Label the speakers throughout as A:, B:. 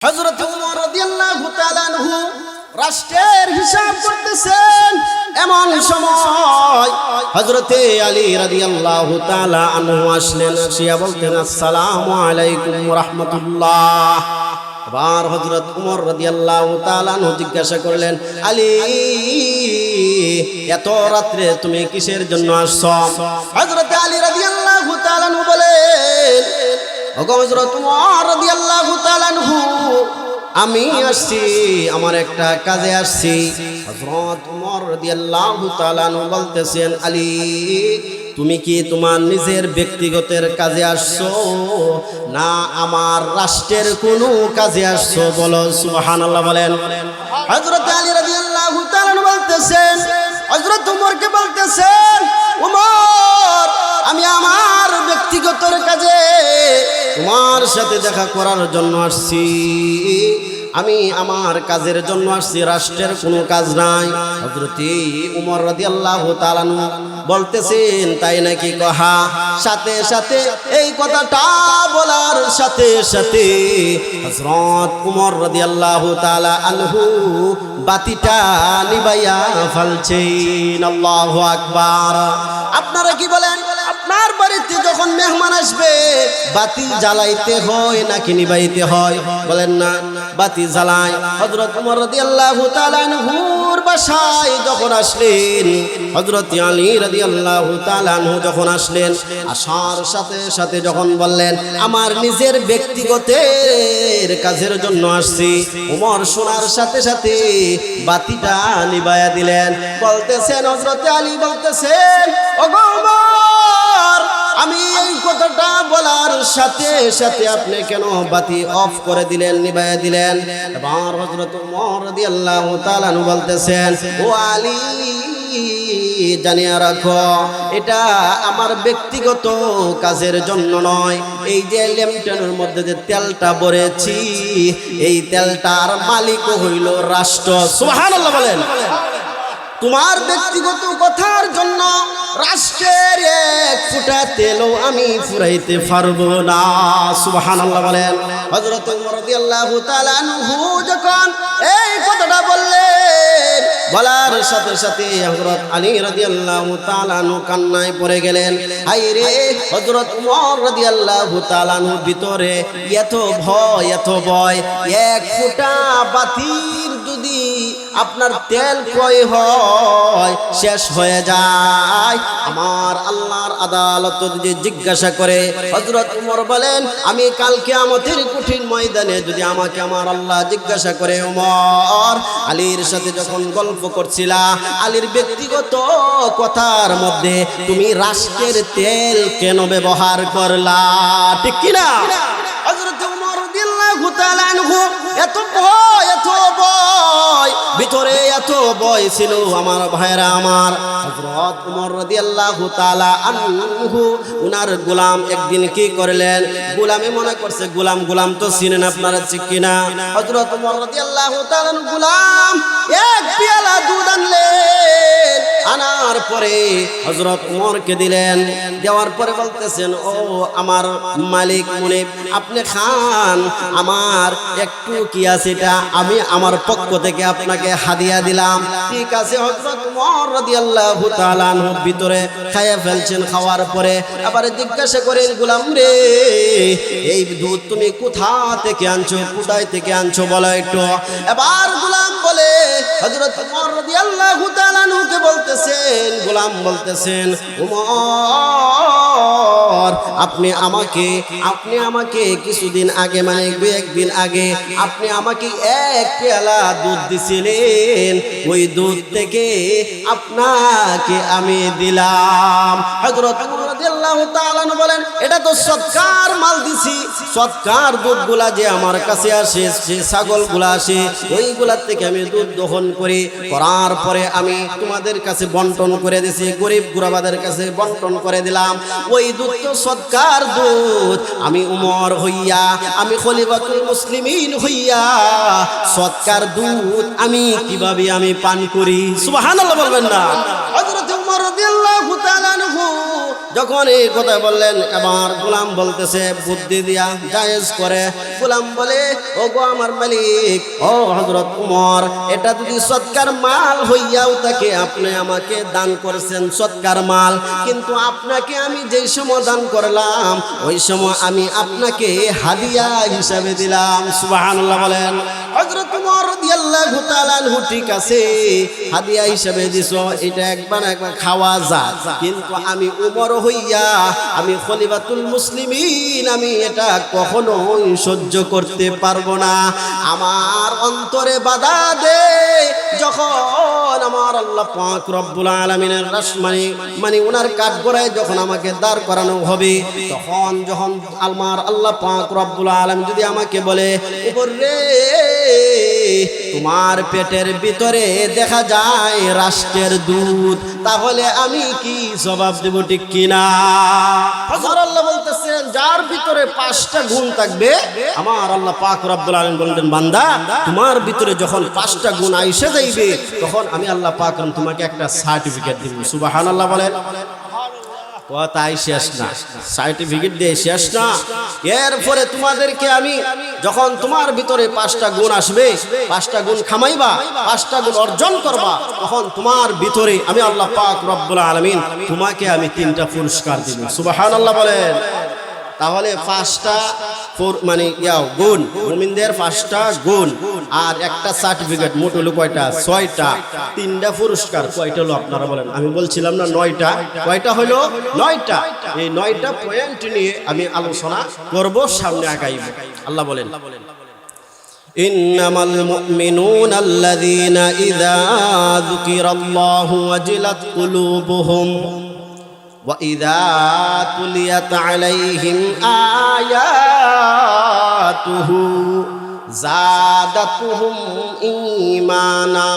A: হযরত ওমর রাদিয়াল্লাহু তাআলা আনহু রাষ্ট্রের হিসাব করতেছেন। এমন সময় হযরতে আলী রাদিয়াল্লাহু তাআলা আনহু আসলেন, আসিয়া বলতেন, আসসালামু আলাইকুম ওয়া রাহমাতুল্লাহ। আবার হযরত ওমর রাদিয়াল্লাহু তাআলা আনহু জিজ্ঞাসা করলেন, আলী, এত রাত্রে তুমি কিসের জন্য আসছো? হযরত আলী রাদিয়াল্লাহু তাআলা আনহু বলেন, ওগো হযরত ওমর রাদিয়াল্লাহু তাআলা আনহু, আমি আসছি, আমার একটা কাজে আসছি। হযরত ওমর রাদিয়াল্লাহু তাআলা আনহু বলতেছেন, আলী, তুমি কি তোমার নিজের ব্যক্তিগতের কাজে আসছো না আমার রাষ্ট্রের কোনো কাজে আসছো? বলো সুবহানাল্লাহ বলেন। হযরত আলী রাদিয়াল্লাহু তাআলা আনহু বলতেছেন, হযরত ওমরকে বলতেছেন, ওমর, আমি আমার ব্যক্তিগত কাজে তোমার সাথে দেখা করার জন্য আসছি। আমি আমার কাজের জন্য আসছি, রাষ্ট্রের কোনো কাজ নাই। হযরত ওমর রাদিয়াল্লাহু তাআলা বলতেছেন, তাই নাকি? কহা সাথে সাথে এই কথাটা বলার সাথে সাথে হযরত ওমর রাদিয়াল্লাহু তাআলা আনহু বাতিটা নিভাইয়া ফেলছেন। আল্লাহু আকবার। আপনারা কি বলেন, আপনার বাড়িতে যখন মেহমান আসবে বাতি জ্বালাইতে হয় নাকি নিভাইতে হয়? বলেন না, বাতি জ্বালায়। হযরত ওমর রাদিয়াল্লাহু তাআলা আনহুর বাসায় যখন আসলেন, হযরত আলী রাদিয়াল্লাহু তাআলা আনহু যখন আসলেন, আসার সাথে সাথে যখন বললেন, আমার নিজের ব্যক্তিগতের কাজের জন্য আসছি, ওমর শোনার সাথে সাথে বাতিটা নিভাইয়া দিলেন। বলতেছেন, হযরত আলী বলতেছেন, ওগো ওমর, আমি এই কথাটা বলার সাথে সাথে আপনি কেন বাতি অফ করে দিলেন, নিভাইয়া দিলেন? এবার হযরত ওমর রাদিয়াল্লাহু তাআলা আনহু বলতেছেন, ও আলী, জানিয়া রাখো, এটা আমার ব্যক্তিগত কাজের জন্য নয়। এই যে ল্যাম্পটেনের মধ্যে যে তেলটা ভরেছি, এই তেলটার মালিক হইল রাষ্ট্র। সুবহানাল্লাহ বলেন। তোমার ব্যক্তিগত কথার জন্য রাষ্ট্রের এক ফোঁটা তেলও আমি ফুরাইতে পারবো না। সুবহানাল্লাহ বলেন। হযরত ওমর রাদিয়াল্লাহু তাআলা আনহু যখন এই কথাটা বললেন, বলার সাথে সাথে হযরত আলী রাদিয়াল্লাহু তাআলা আনহু কান্নায় পড়ে গেলেন। হায় রে, হযরত ওমর রাদিয়াল্লাহু তাআলা আনহুর ভিতরে এত ভয়, এক ফোঁটা বাতির যদি আপনার তেল ক্রয় হয়, শেষ হয়ে যায়, আমার আল্লাহর আদালত যদি জিজ্ঞাসা করে, হযরত ওমর বলেন, আমি কাল কিয়ামতের কঠিন ময়দানে যদি আমাকে আমার আল্লাহ জিজ্ঞাসা করে, ওমর, আলীর সাথে যখন গল্প করছিলা, আলীর ব্যক্তিগত কথার মধ্যে তুমি রাষ্ট্রের তেল কেন ব্যবহার করলা? ঠিক কিনা? হযরত ওমর রাদিয়াল্লাহু তাআলা আনহু এত ভয়, ভিতরে এত ভয় ছিল আমার ভাইরা আমার। হযরত ওমর রাদিয়াল্লাহু তাআলা আনহু উনার গোলাম একদিন কি করলেন, গোলামে মনে করছে গোলাম তো চিনেন আপনারা, ঠিক কিনা? হযরত ওমর রাদিয়াল্লাহু তাআলা গোলাম এক পেয়ালা দুধ আনলেন, আনার পরে হযরত ওমরকে দিলেন। দেওয়ার পরে বলতেছেন, ও আমার মালিক মুনিব, আপনি খান, আমার একটু কি আছে এটা আমি আমার পক্ষ থেকে আপনাকে হাদিয়া দিলাম। ঠিক আছে। হযরত ওমর রাদিয়াল্লাহু তাআলা আনহু ভিতরে খাইয়া ফেলছেন। খাওয়ার পরে আবার জিজ্ঞাসা করেন, গোলাম রে, এই দুধ তুমি কোথা থেকে আনছো, কোথায় থেকে আনছো বলো একটু। এবার গোলাম বলে, হযরত ওমর রাদিয়াল্লাহু তাআলা আনহুকে বলতেছেন, গোলাম বলতেছেন, ওমর, আপনি আমাকে কিছুদিন আগে, মানে একদিন আগে আপনি আমাকে এক পেয়ালা দুধ দিছিলেন, ওই দুধ থেকে আপনাকে আমি দিলাম। হযরত ওমর রাদিয়াল্লাহু তাআলা বলেন, এটা তো সদকার মাল দিছি, সদকার দুধগুলা যে আমার কাছে আসে, যে ছাগলগুলা আসে, ওইগুলার থেকে আমি দুধ দহন করি, করার পরে আমি তোমাদের কাছে বন্টন করে দিছি, গরিব গুরাবাদের কাছে বন্টন করে দিলাম। ওই দুধ তো সদকার দুধ, আমি উমর হইয়া, আমি খলিফাতুল মুসলিমিন হইয়া সদকার দুধ আমি কিভাবে পান করি? সুবহানাল্লাহ বলবেন না? হযরত ওমর রাদিয়াল্লাহু তাআলা আনহু যখন এই কথা বললেন, এবার গোলাম বলতেছে বুদ্ধি দিয়া জায়েজ করে। গোলাম বলে, ও গো আমার মালিক, ও হযরত ওমর, এটা যদি সৎকার মাল হইয়াও থাকে, আপনি আমাকে দান করেছেন সৎকার মাল, কিন্তু আপনাকে আমি যেই সময় দান করলাম ওই সময় আমি আপনাকে হাদিয়া হিসাবে দিলাম। সুবহানাল্লাহ বলেন। হযরত ওমর রাদিয়াল্লাহু তাআলা আনহু, ঠিক আছে হাদিয়া হিসাবে দিছো, এটা একবার খাওয়া যায়, কিন্তু আমি ওমর হইয়া, আমি খলিফাতুল মুসলিমিন, আমি এটা কখনোই সহ্য করতে পারবো না। আমার অন্তরে বাধা দে যখন আমার আল্লাহ পাক রব্বুল আলামিনের মানে ওনার কাঠগড়ায় যখন আমাকে দাঁড় করানো হবে, যখন আমার আল্লাহ পাক রব্বুল আলামিন যদি আমাকে বলে, উপর রে তোমার পেটের ভিতরে দেখা যায় রাষ্ট্রের দুধ, তাহলে আমি কি জবাব দেব, ঠিক কিনা? আল্লাহ বলতেছেন, যার ভিতরে 5টা গুণ থাকবে, আমার আল্লাহ পাক রব্বুল আলামিন বললেন, বান্দা তোমার ভিতরে যখন 5টা গুণ আইসে যাইবে, তখন আমি আল্লাহ পাক তোমাকে একটা সার্টিফিকেট দিব। সুবহানাল্লাহ বলেন। তাই শেষ না, সার্টিফিকেট দিয়ে শেষ না। এরপরে তোমাদেরকে আমি, যখন তোমার ভিতরে 5টা গুণ আসবে, 5টা গুণ খামাইবা, 5টা গুণ অর্জন করবা, তখন তোমার ভিতরে আমি আল্লাহ পাক রব্বুল আলামিন তোমাকে আমি 3টা পুরস্কার দিব। সুবহানাল্লাহ বলেন। তাহলে 5টা মানে গুণ, মুমিনদের 5টা গুণ আর একটা সার্টিফিকেট, মোট হলো কয়টা? 6টা। 3টা পুরস্কার কয়টা হলো আপনারা বলেন? আমি বলছিলাম না 9টা, কয়টা হলো? 9টা। এই 9টা পয়েন্ট নিয়ে আমি আলোচনা করব, সামনে আগাইব। আল্লাহ বলেন, ইন্নামাল মুমিনুনা আল্লাযীনা ইযা যুকিরাল্লাহু ওয়াজিলাত কুলুবুহুম وَإِذَا تُلِيَتْ عَلَيْهِمْ آيَاتُهُ زَادَتْهُمْ إِيمَانًا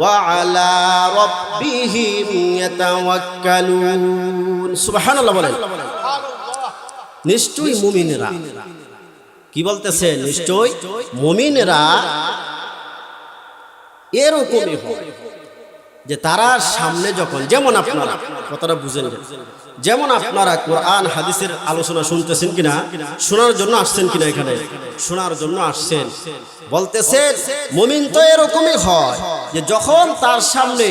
A: وَعَلَى رَبِّهِمْ يَتَوَكَّلُونَ। সুবহানাল্লাহ বলেন। নিশ্চয়ই মুমিনেরা, কি বলতেছে? নিশ্চয়ই মুমিনেরা এরকমই হয় যে তারা সামনে যখন, যেমন আপনারা কথাটা বুঝেন, যেমন আপনারা কোরআন হাদিসের আলোচনা শুনতেছেন কিনা, শোনার জন্য আসছেন কিনা, এখানে শোনার জন্য আসছেন, বলতেছেন মুমিন তো এরকমই হয় যে যখন তার সামনে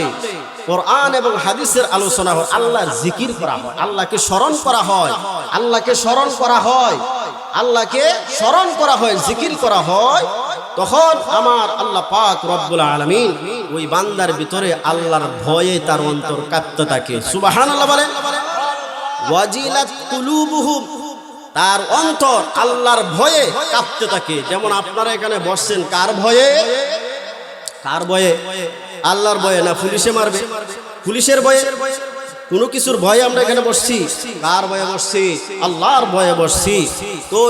A: কোরআন এবং হাদিসের আলোচনা হয়, আল্লাহর জিকির করা হয়, আল্লাহকে স্মরণ করা হয়, আল্লাহকে স্মরণ করা হয়, আল্লাহকে স্মরণ করা হয়, জিকির করা হয়, তখন আমার আল্লাহ পাক রব্বুল আলামিন ওই বান্দার ভিতরে আল্লাহর ভয়ে তার অন্তর কাঁপতে থাকে। সুবহানাল্লাহ বলেন। ওয়াজিলাত কুলুবুহুম, তার অন্তর আল্লাহর ভয়ে কাঁপতে থাকে। যেমন আপনারা এখানে বসছেন, কার ভয়ে? কার ভয়ে? আল্লাহর ভয়ে না পুলিশে মারবে, পুলিশের ভয়ে, কোনো কিছুর ভয়ে আমরা এখানে বসছি? কার ভয়ে বসছি? আল্লাহর ভয়ে বসছি। তো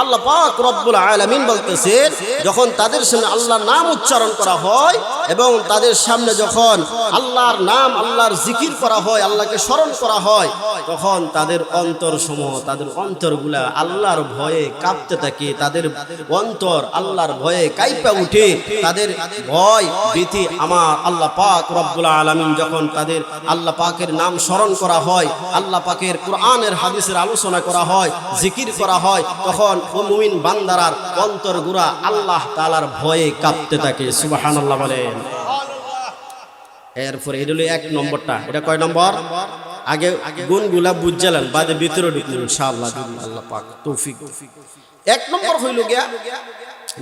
A: আল্লাহ পাক রব্বুল আলামিন বলতেছেন, যখন তাদের সামনে আল্লাহর নাম উচ্চারণ করা হয় এবং তাদের সামনে যখন আল্লাহর নাম, আল্লাহর জিকির করা হয়, আল্লাহকে স্মরণ করা হয়, তখন তাদের অন্তর সমূহ, তাদের অন্তরগুলা আল্লাহর ভয়ে কাঁপতে থাকে, তাদের অন্তর আল্লাহর ভয়ে কাঁপা উঠে, তাদের ভয় ভীতি আমার আল্লাহ পাক রব্বুল আলামিন যখন তাদের আল্লাহ পাকের নাম স্মরণ করা হয়, আল্লাহ পাকের কোরআনের হাদিসের আলোচনা করা হয়, জিকির করা হয়, তখন মুমিন বান্দারার অন্তরগুলা আল্লাহ তাআলার ভয়ে কাঁপতে থাকে। সুবহানাল্লাহ বলেন। এরপরে এটা হলো 1 নম্বরটা। এটা কয় নম্বর? আগে গুণগুলা বুঝলেন, বাদে ভিতরে ঢুকলেন ইনশাআল্লাহ, আল্লাহ পাক তৌফিক। 1 নম্বর হইল গিয়া,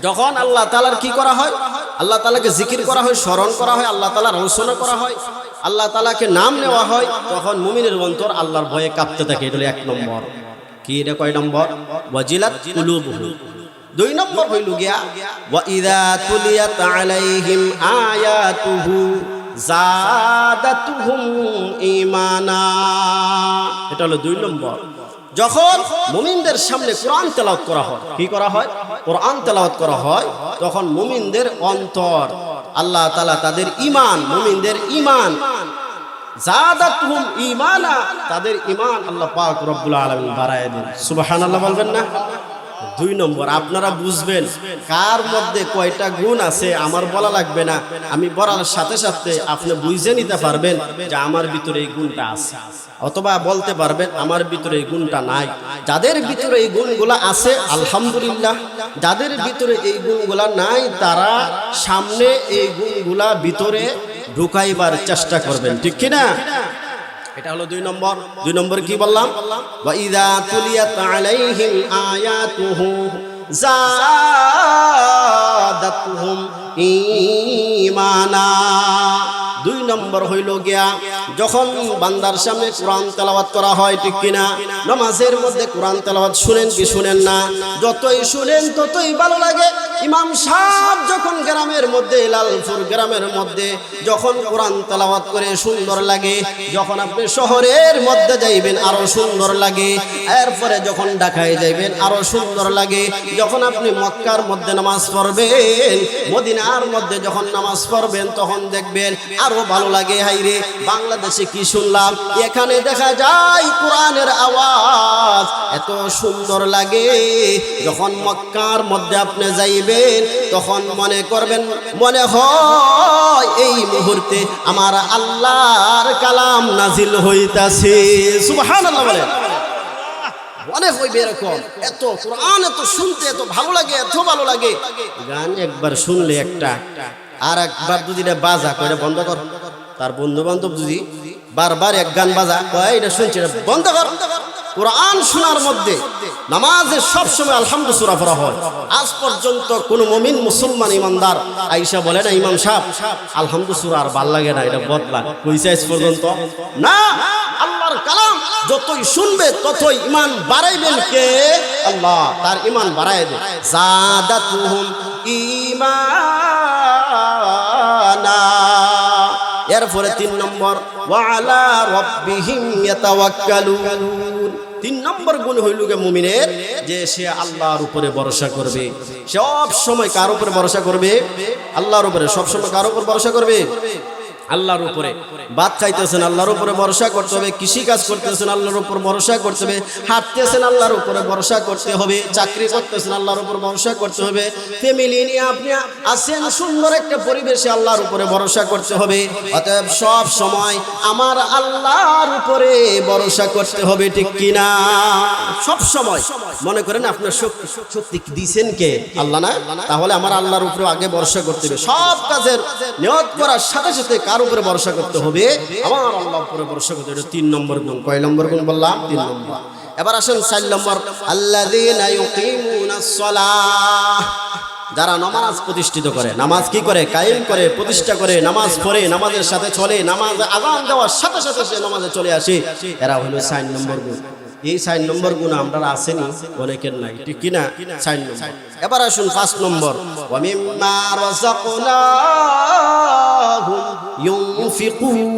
A: যখন আল্লাহ তাআলার কি করা হয়, আল্লাহ তাআলাকে জিকির করা হয়, স্মরণ করা হয়, আল্লাহ তাআলার আলোচনা করা হয়, আল্লাহ তাআলাকে নাম নেওয়া হয়, তখন মুমিনের অন্তর আল্লাহর ভয়ে কাঁপতে থাকে। এটা হলো 1 নম্বর। কি এটা কয় নম্বর? ওয়াজিলাত কুলুবুহুম। 2 নম্বর হইল গিয়া, ওয়া ইযা তুলিয়াত আলাইহিম আয়াতুহু যাদাতুহুম ঈমানা। এটা হলো 2 নম্বর। যখন মুমিনদের সামনে কোরআন তেলাওয়াত করা হয়, কি করা হয়? কোরআন তেলাওয়াত করা হয়, তখন মুমিনদের অন্তর আল্লাহ তাআলা তাদের ঈমান, মুমিনদের ঈমান, যাদাতুহুম ঈমানা, তাদের ঈমান আল্লাহ পাক রব্বুল আলামিন বাড়ায় দেন। সুবহানাল্লাহ বলবেন না? 2 নম্বর আপনারা বুঝবেন কার মধ্যে কয়টা গুণ আছে আমার বলা লাগবে না, আমি বলার সাথে সাথে আপনি বুঝে নিতে পারবেন যে আমার ভিতরে এই গুণটা আছে, অথবা বলতে পারবেন আমার ভিতরে এই গুণটা নাই। যাদের ভিতরে এই গুণগুলা আছে আলহামদুলিল্লাহ, যাদের ভিতরে এই গুণগুলা নাই তারা সামনে এই গুণগুলা ভিতরে ঢুকাইবার চেষ্টা করবেন, ঠিক কি না? এটা হলো 2 নম্বর। 2 নম্বর কি বললাম? ওয়া ইযা তুলিয়াত আলাইহিম আয়াতুহু যাদাতুহুম ঈমানা। 2 নম্বর হইল গিয়া যখন বান্দার সামনে কোরআন তেলাওয়াত করা হয়, ঠিক কিনা? নামাজের মধ্যে কোরআন তেলাওয়াত শুনেন কি শুনেন না? যতই শুনেন ততই ভালো লাগে। ইমাম সাহেব যখন গ্রামের মধ্যে, লালপুর গ্রামের মধ্যে যখন কোরআন তেলাওয়াত করে সুন্দর লাগে, যখন আপনি শহরের মধ্যে যাইবেন আরো সুন্দর লাগে, এরপরে যখন ঢাকায় যাইবেন আরো সুন্দর লাগে, যখন আপনি মক্কার মধ্যে নামাজ পড়বেন, মদিনার মধ্যে যখন নামাজ পড়বেন তখন দেখবেন আরো ভালো লাগে। হাইরে বাংলাদেশে কি শুনলাম, এখানে দেখা যায় কোরআনের আওয়াজ এত সুন্দর লাগে। যখন মক্কার মধ্যে আপনি যাইবেন তখন মনে করবেন, মনে হয় এই মুহূর্তে আমার আল্লাহর কালাম নাজিল হইতাছে। সুবহানাল্লাহ বলেন। অনেক হইবে এরকম, এত কোরআন এত শুনতে এত ভালো লাগে, এত ভালো লাগে। গান একবার শুনলে একটা, আর একবার যদি এটা বাজা কয় বন্ধ কর, তার বন্ধু বান্ধব যদি বারবার এক গান বাজা কয় এটা শুনছে বন্ধ কর। কোরআন শোনার মধ্যে নামাজে সবসময় আলহামদুলিল্লাহ সূরা পড়া হয়। আজ পর্যন্ত কোন মুমিন মুসলমান ইমানদার আয়েশা বলে না ইমাম সাহেব আলহামদুলিল্লাহ সূরা আর ভাল লাগে না, এটা বদলা কইছে আজ পর্যন্ত না। আল্লাহর কালাম যতই শুনবে ততই ঈমান বাড়াইবেন কে? আল্লাহ তার ঈমান বাড়ায় দেয়। যাদাতুহুম ঈমানা। এরপরে 3 নম্বর ওয়া আলা রাব্বিহিম ইয়াতাওয়াক্কালুন। 3 নম্বর গুণ হইল গে মুমিনের যে সে আল্লাহর উপরে ভরসা করবে। সব সময় কার উপরে ভরসা করবে? আল্লাহর উপরে। সব সময় কার উপর ভরসা করবে? আল্লাহর উপরে। ভাত খাইতেছেন আল্লাহর উপরে ভরসা করতে হবে, কৃষি কাজ করতেছেন আল্লাহর উপর ভরসা করতে হবে, হাঁটতেছেন আল্লাহর উপরে ভরসা করতে হবে, চাকরি করতেছেন আল্লাহর উপর ভরসা করতে হবে, ফ্যামিলি নিয়ে আপনি আছেন সুন্দর একটা পরিবেশে আল্লাহর উপরে ভরসা করতে হবে। অতএব সব সময় আমার আল্লাহর উপরে ভরসা করতে হবে, ঠিক কিনা? সব সময় মনে করেন আপনার শক্তি দিয়েছেন কে? আল্লাহ না? তাহলে আমার আল্লাহর উপরে আগে ভরসা করতে হবে। সব কাজের নিয়ত করার সাথে সাথে কার উপরে ভরসা করতে হবে? আমার আল্লাহর উপরে ভরসা করতে হবে। 3 নম্বর গুণ। কয় নম্বর গুণ বললাম? 3 নম্বর। এবার আসেন 4 নম্বর, আল্লাযীনা ইউকিমুনাস সালাহ। যারা নামাজ প্রতিষ্ঠিত করে, নামাজ কি করে? কায়েম করে, প্রতিষ্ঠা করে, নামাজ পড়ে, নামাজের সাথে চলে, নামাজ আযান দেওয়ার সাথে সাথে সে নামাজে চলে আসে, এরা হলো 4 নম্বর গুণ। এই 4 নম্বর গুণ আমরা আসেনি, অনেকের নাই, ঠিক কিনা? 4 নম্বর। এবার আসুন 5 নম্বর, ওয়া মিম্মা রাযাকনাহুম ইউনফিকুন।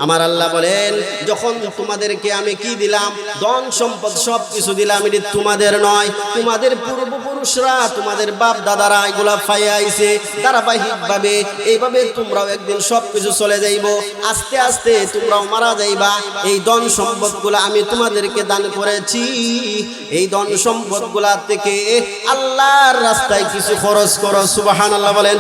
A: আমার আল্লাহ বলেন যখন তোমাদেরকে আমি কি দিলাম, ধন সম্পদ সব কিছু দিলাম, এটি তোমাদের নয়, তোমাদের পূর্বপুরুষরা, তোমাদের বাপ দাদারা এগুলা পাইয়া আইছে ধারাবাহিকভাবে। এইভাবে তোমরাও একদিন সব কিছু চলে যাইব, আস্তে আস্তে তোমরাও মারা যাইবা। এই ধন সম্পদগুলা আমি তোমাদেরকে দান করেছি, এই ধন সম্পদগুলা থেকে আল্লাহর রাস্তায় কিছু খরচ করো। সুবহানাল্লাহ বলেন।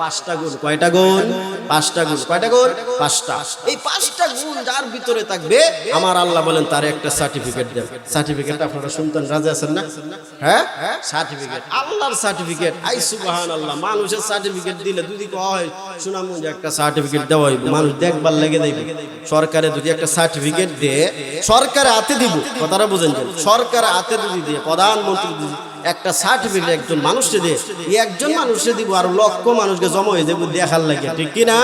A: 5টা গুণ। কয়টা গুণ? 5টা গুণ। কয়টা গুণ? 5টা। এই 5টা গুণ যার ভিতরে থাকবে আমার আল্লাহ বলেন তার একটা সার্টিফিকেট দেন। সার্টিফিকেট আপনারা শুনতেন, রাজি আছেন না? হ্যাঁ, সার্টিফিকেট, আল্লাহর সার্টিফিকেট। আই সুবহানাল্লাহ। মানুষের সার্টিফিকেট দিলে যদি কয় শোনামু যে একটা সার্টিফিকেট দেওয়া হইব, মানুষ দেখবার লেগে যাইবে। সরকারে যদি একটা সার্টিফিকেট দেয়, সরকারে হাতে দিব, কথাটা বুঝেন। সরকারে হাতে যদি দিয়ে, প্রধানমন্ত্রী যদি একটা সার্টিফিকেট একজন মানুষকে দিয়ে, একজন মানুষকে দিব আর লক্ষ মানুষকে জমা হয়ে দেবো দেখার লাগে, ঠিক কিনা?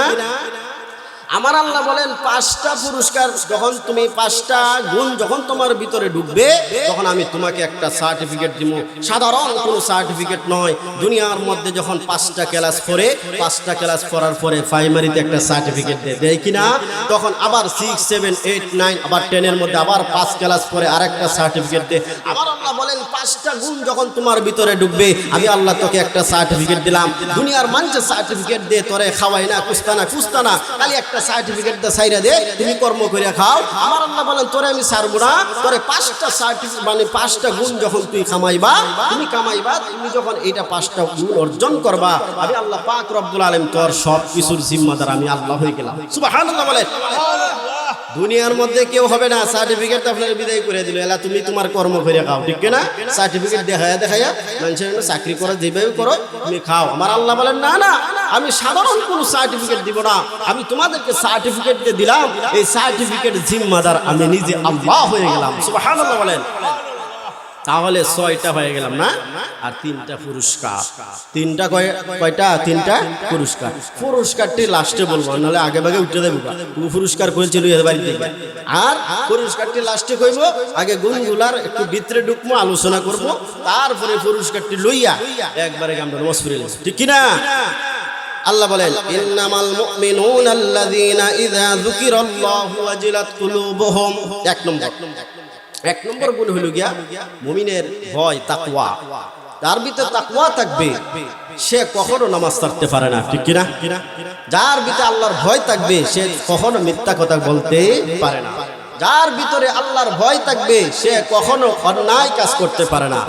A: আমার আল্লাহ বলেন 5টা পুরস্কার যখন তুমি 5টা গুণ যখন তোমার ভিতরে ঢুকবে তখন আমি তোমাকে একটা সার্টিফিকেট দিব। সাধারণ কোনো সার্টিফিকেট নয়। দুনিয়ার মধ্যে যখন 5টা ক্লাস পড়ে, 5টা ক্লাস পড়ার পরে প্রাইমারিতে একটা সার্টিফিকেট দেয় কিনা, তখন আবার 6, 7, 8, 9 আবার 10-এর মধ্যে আবার 5 ক্লাস পরে আরেকটা সার্টিফিকেট দেয়। আমার আল্লাহ বলেন 5টা গুণ যখন তোমার ভিতরে ঢুকবে আমি আল্লাহ তোকে একটা সার্টিফিকেট দিলাম। দুনিয়ার মানুষের সার্টিফিকেট দিয়ে তোরে খাওয়াই না, কুস্তানা খালি একটা একটা সার্টিফিকেট দে সাইরা দে, তুমি কর্ম করে খাও। আমার আল্লাহ বলেন তোরে আমি ছাড়বো না, তোরে 5টা সার্টিফিকেট মানে 5টা গুণ যখন তুই কামাইবা, তুমি যখন এইটা 5টা গুণ অর্জন করবা, আমি আল্লাহ পাক রব্বুল আলামিন তোর সব কিছুর জিম্মাদার আমি আল্লাহ হয়ে গেলাম। সুবহানাল্লাহ বলেন। দুনিয়ার মধ্যে কেউ হবে না সার্টিফিকেট আপনার বিদায় করে দিল, এলা তুমি তোমার কর্ম করে খাও, ঠিক না? সার্টিফিকেট দেখাইয়া মানুষের চাকরি করো, যেভাবে করো তুমি খাও। আমার আল্লাহ বলেন না না, আমি সাধারণ কোনো সার্টিফিকেট দিব না, আমি তোমাদেরকে সার্টিফিকেট দিয়ে দিলাম, এই সার্টিফিকেট জিম্মাদার আমি নিজে আল্লাহ হয়ে গেলাম। সুবহানাল্লাহ বলেন। তাহলে 6টা হয়ে গেলাম না, আর 3টা পুরস্কার। 3টা কয়টা? 3টা পুরস্কার। পুরস্কারটি লাস্টে বলবো, নাহলে আগে ভাগে উঠে দেবো। তুমি পুরস্কার করেছিল এর বাড়িতে, আর পুরস্কারটি লাস্টে কইব। আগে গুণগুলার একটু ভিতরে ঢুকবো, আলোচনা করব, তারপরে পুরস্কারটি লইয়া একবারে আমরা নমাজ পড়ে নেব, ঠিক কিনা? আল্লাহ বলেন ইন্নামাল মুমিনুনা আল্লাযীনা ইযা যুকিরাল্লাহু ওয়াজিলাত কুলুবুহুম। এক নম্বর গুণ হলো গিয়া মুমিনের ভয়, তাকওয়া। যার ভিতরে তাকওয়া থাকবে সে কখনো নামাজ ছাড়তে পারে না, ঠিক কিনা? যার ভিতরে আল্লাহর ভয় থাকবে সে কখনো মিথ্যা কথা বলতে পারে না। যার ভিতরে আল্লাহর ভয় থাকবে সে কখনো অন্যায় কাজ করতে পারে না।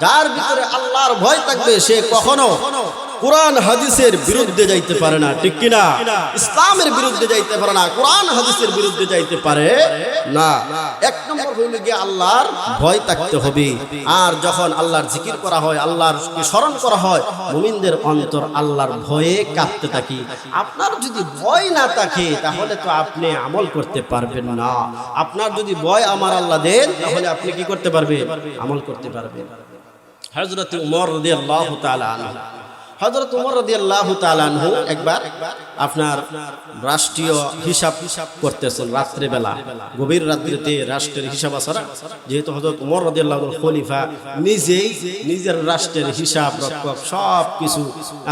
A: যার ভিতরে আল্লাহর ভয় থাকবে সে কখনো কোরআন হাদিসের বিরুদ্ধে যাইতে পারে না, ঠিক কিনা? ইসলামের বিরুদ্ধে যাইতে পারে না, কোরআন হাদিসের বিরুদ্ধে যাইতে পারে না। এক নম্বর হইল গিয়ে আল্লাহর ভয় থাকতে হবে। আর যখন আল্লাহর জিকির করা হয়, আল্লাহর স্মরণ করা হয়, মুমিনদের অন্তর আল্লাহর ভয়ে কাঁপতে থাকে। আপনার যদি ভয় না থাকে তাহলে তো আপনি আমল করতে পারবেন না। আপনার যদি ভয় আমার আল্লাহ দেন তাহলে আপনি কি করতে পারবেন? আমল করতে পারবেন। হযরত উমর রাদিয়াল্লাহু তাআলা আনহু, হযরত উমর রাদিয়াল্লাহু তাআলা আনহু একবার আপনার রাষ্ট্রীয় হিসাব করতেছেন রাত্রে বেলা, গভীর রাত্রিতে রাষ্ট্রের হিসাব আসারা। যেহেতু হযরত উমর রাদিয়াল্লাহু আনহু খলিফা, নিজেই নিজের রাষ্ট্রের হিসাব রক্ষক সব কিছু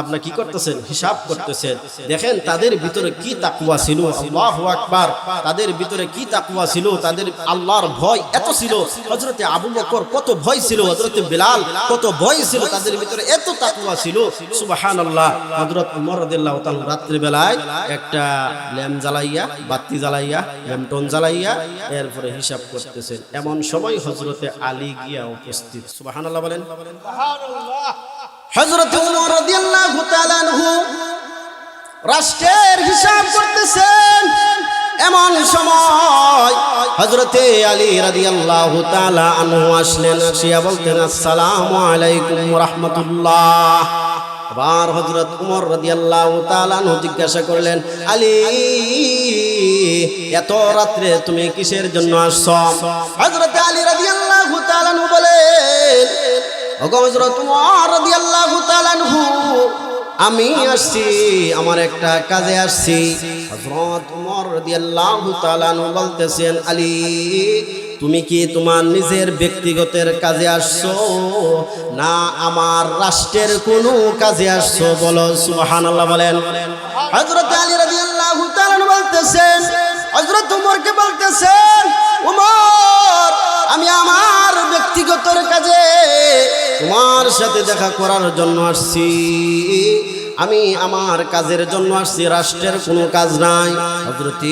A: আপনার কি করতেছেন? হিসাব করতেছেন। দেখেন তাদের ভিতরে কি তাকওয়া ছিল, আল্লাহু আকবার। তাদের ভিতরে কি তাকওয়া ছিল, তাদের আল্লাহর ভয় এত ছিল। হযরতে আবু বকর কত ভয় ছিল, হযরতে বিলাল কত ভয় ছিল, তাদের ভিতরে এত তাকওয়া ছিল। সুবহানাল্লাহ। হযরত উমর রাদিয়াল্লাহু তাআলা রাত্রি বেলায় একটা ল্যাম্প জ্বালাইয়া, বাতি জ্বালাইয়া, ল্যাম্পটন জ্বালাইয়া এরপরে হিসাব করতেছেন। এমন সময় হযরতে আলী গিয়া উপস্থিত। সুবহানাল্লাহ বলেন। সুবহানাল্লাহ। হযরত উমর রাদিয়াল্লাহু তাআলা আনহু রাষ্ট্রের হিসাব করতেছেন। এমন সময় হযরতে আলী রাদিয়াল্লাহু তাআলা আনহু আসলেন, আসিয়া বলতেন আসসালামু আলাইকুম ওয়া রাহমাতুল্লাহ। আবার হযরত উমর রাদিয়াল্লাহু তাআলা আনহু জিজ্ঞাসা করলেন, আলী এত রাত্রে তুমি কিসের জন্য আসছো? হযরত আলী রাদিয়াল্লাহু তাআলা আনহু বলেন, ওগো হযরত উমর রাদিয়াল্লাহু তাআলা আনহু, আমি আসছি, আমার একটা কাজে আসছি। হযরত উমর রাদিয়াল্লাহু তাআলা আনহু বলতেছেন, আলী তুমি কি তোমার নিজের ব্যক্তিগতের কাজে আসছো না আমার রাষ্ট্রের কোনো কাজে আসছো? বলো সুবহানাল্লাহ বলেন। হযরত আলী রাদিয়াল্লাহু তাআলা আনহু বলতেছেন, হযরত উমরকে বলতেছেন, উমর আমি আমার ব্যক্তিগত কাজে তোমার সাথে দেখা করার জন্য আসছি, আমি আমার কাজের জন্য আসছি, রাষ্ট্রের কোনো কাজ নাই। হযরত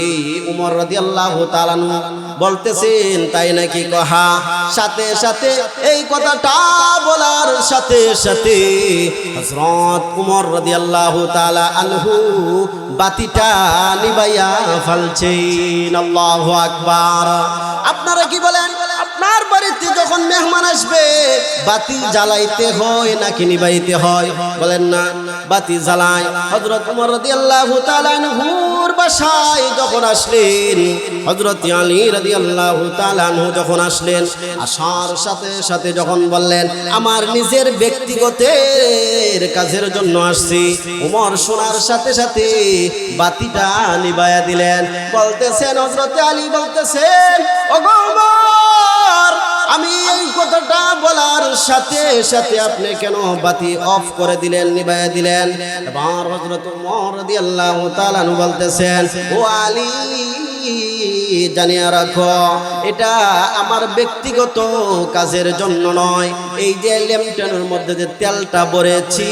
A: উমর রাদিয়াল্লাহু তাআলা আনহু বলতেছেন, তাই নাকি? কহা সাথে সাথে এই কথাটা বলার সাথে সাথে হযরত উমর রাদিয়াল্লাহু তাআলা আনহু বাতিটা নিভাইয়া ফেলছেন। আল্লাহু আকবার। আপনারা কি বলেন? আপনার বাড়িতে যখন মেহমান আসবে বাতি জ্বালাইতে হয় নাকি নিভাইতে হয়? বলেন না, বাতি জ্বালায়। হযরত উমর রাদিয়াল্লাহু তাআলা আনহুর বাসায় যখন আসলেন, হযরত আলী রাদিয়াল্লাহু তাআলা আনহু যখন আসলেন, আসার সাথে সাথে যখন বললেন আমার নিজের ব্যক্তিগতের কাজের জন্য আসছি, উমর শোনার সাথে সাথে বাতিটা নিভাইয়া দিলেন। বলতেছেন হযরত আলী বলতেছেন, ওগো উমর আমি এই কথাটা বলার সাথে সাথে আপনি কেন বাতি অফ করে দিলেন, নিভাইয়া দিলেন? এবার হযরত উমর রাদিয়াল্লাহু তাআলা আনহু বলতেছেন, ও আলী জানিয়া রাখো এটা আমার ব্যক্তিগত কাজের জন্য নয়, এই যে ল্যাম্পটনের মধ্যে যে তেলটা ভরেছি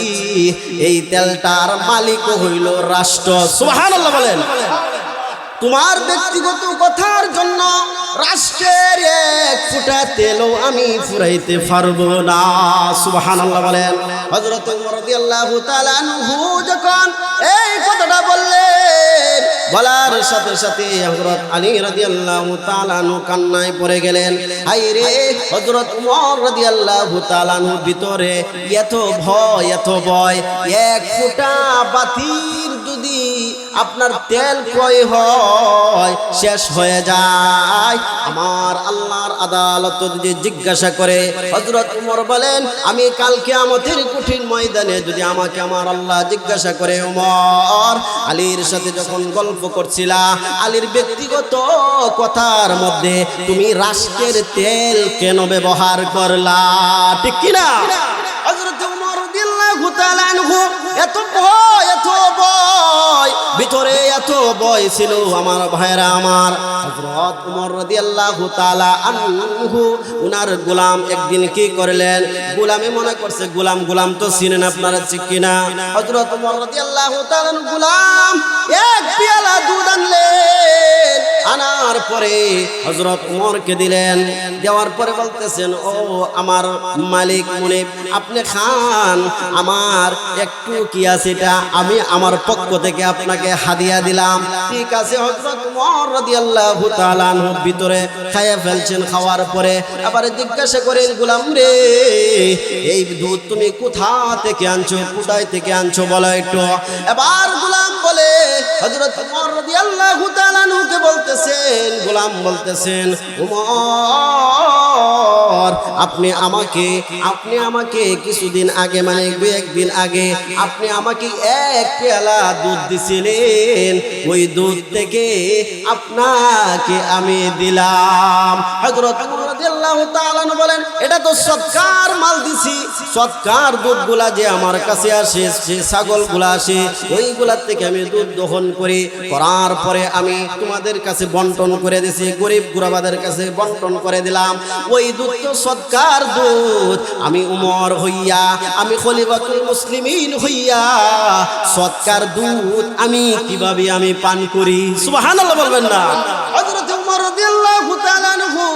A: এই তেলটার মালিক হইল রাষ্ট্র। সুবহানাল্লাহ বলেন। তোমার ব্যক্তিগত কথার জন্য রাষ্ট্রের এক ফোঁটা তেলও আমি ফুরাইতে পারবো না। সুবহানাল্লাহ বলেন। হযরত ওমর রাদিয়াল্লাহু তাআলা আনহু যখন এই কথাটা বললেন, বলার সাথে সাথে হযরত আলী রাদিয়াল্লাহু তাআলা আনহু কান্নায় পড়ে গেলেন। হায় রে, হযরত ওমর রাদিয়াল্লাহু তাআলা আনহুর ভিতরে এত ভয়, এক ফোঁটা বাতির যদি আপনার তেল ক্রয় হয় শেষ হয়ে যায়, আমার আল্লাহর আদালত যদি জিজ্ঞাসা করে, হযরত ওমর বলেন আমি কাল কিয়ামতের কঠিন ময়দানে যদি আমাকে আমার আল্লাহ জিজ্ঞাসা করে, ওমর আলীর সাথে যখন গল্প করছিলা, আলীর ব্যক্তিগত কথার মধ্যে তুমি রাষ্ট্রের তেল কেন ব্যবহার করলা? ঠিক কিনা? হযরত ওমর রাদিয়াল্লাহু তাআলা আনহু এত ভয় ভিতরে এত ভয় ছিল আমার ভাইরা আমার। হযরত ওমর রাদিয়াল্লাহু তাআলা আনহু উনার গোলাম একদিন কি করলেন, গোলামে মনে করছে গোলাম তো চিনেন আপনারা, ঠিক কিনা? হযরত ওমর রাদিয়াল্লাহু তাআলা গোলাম এক পেয়ালা দুধ আনলেন, আনার পরে হযরত ওমরকে দিলেন। দেওয়ার পরে বলতেছেন, ও আমার মালিক মুনিব, আপনি খান, আমার একটু কি আছে এটা আমি আমার পক্ষ থেকে আপনাকে হাদিয়া দিলাম। ঠিক আছে। হযরত ওমর রাদিয়াল্লাহু তাআলা আনহু ভিতরে খাইয়া ফেলছেন। খাওয়ার পরে আবার জিজ্ঞাসা করেন, গোলাম রে, এই দুধ তুমি কোথা থেকে আনছো, কোথায় থেকে আনছো বলো একটু। এবার গোলাম বলে, হযরত ওমর রাদিয়াল্লাহু তাআলা আনহুকে বলতেছেন, গোলাম বলতেছেন, ওমর আপনি আমাকে কিছুদিন আগে, মানে একদিন আগে আপনি আমাকে এক পেয়ালা দুধ দিছিলেন, ওই দুধ থেকে আপনাকে আমি দিলাম। হযরত ওমর রাদিয়াল্লাহু তাআলা বলেন, এটা তো সৎকার মাল দিছি, সৎকার দুধগুলা যে আমার কাছে আসে, যে ছাগলগুলা আসে, ওইগুলার থেকে আমি দুধ দহন করি, করার পরে আমি তোমাদের কাছে বন্টন করে দিছি, গরিব গুরাবাদের কাছে বন্টন করে দিলাম। ওই দুধ তো সৎকার দুধ, আমি উমর হইয়া, আমি খলিফাতুল মুসলিমিন হইয়া সৎকার দুধ আমি কিভাবে আমি পান করি? সুবহানাল্লাহ বলবেন না? হযরত ওমর রাদিয়াল্লাহু তাআলা আনহু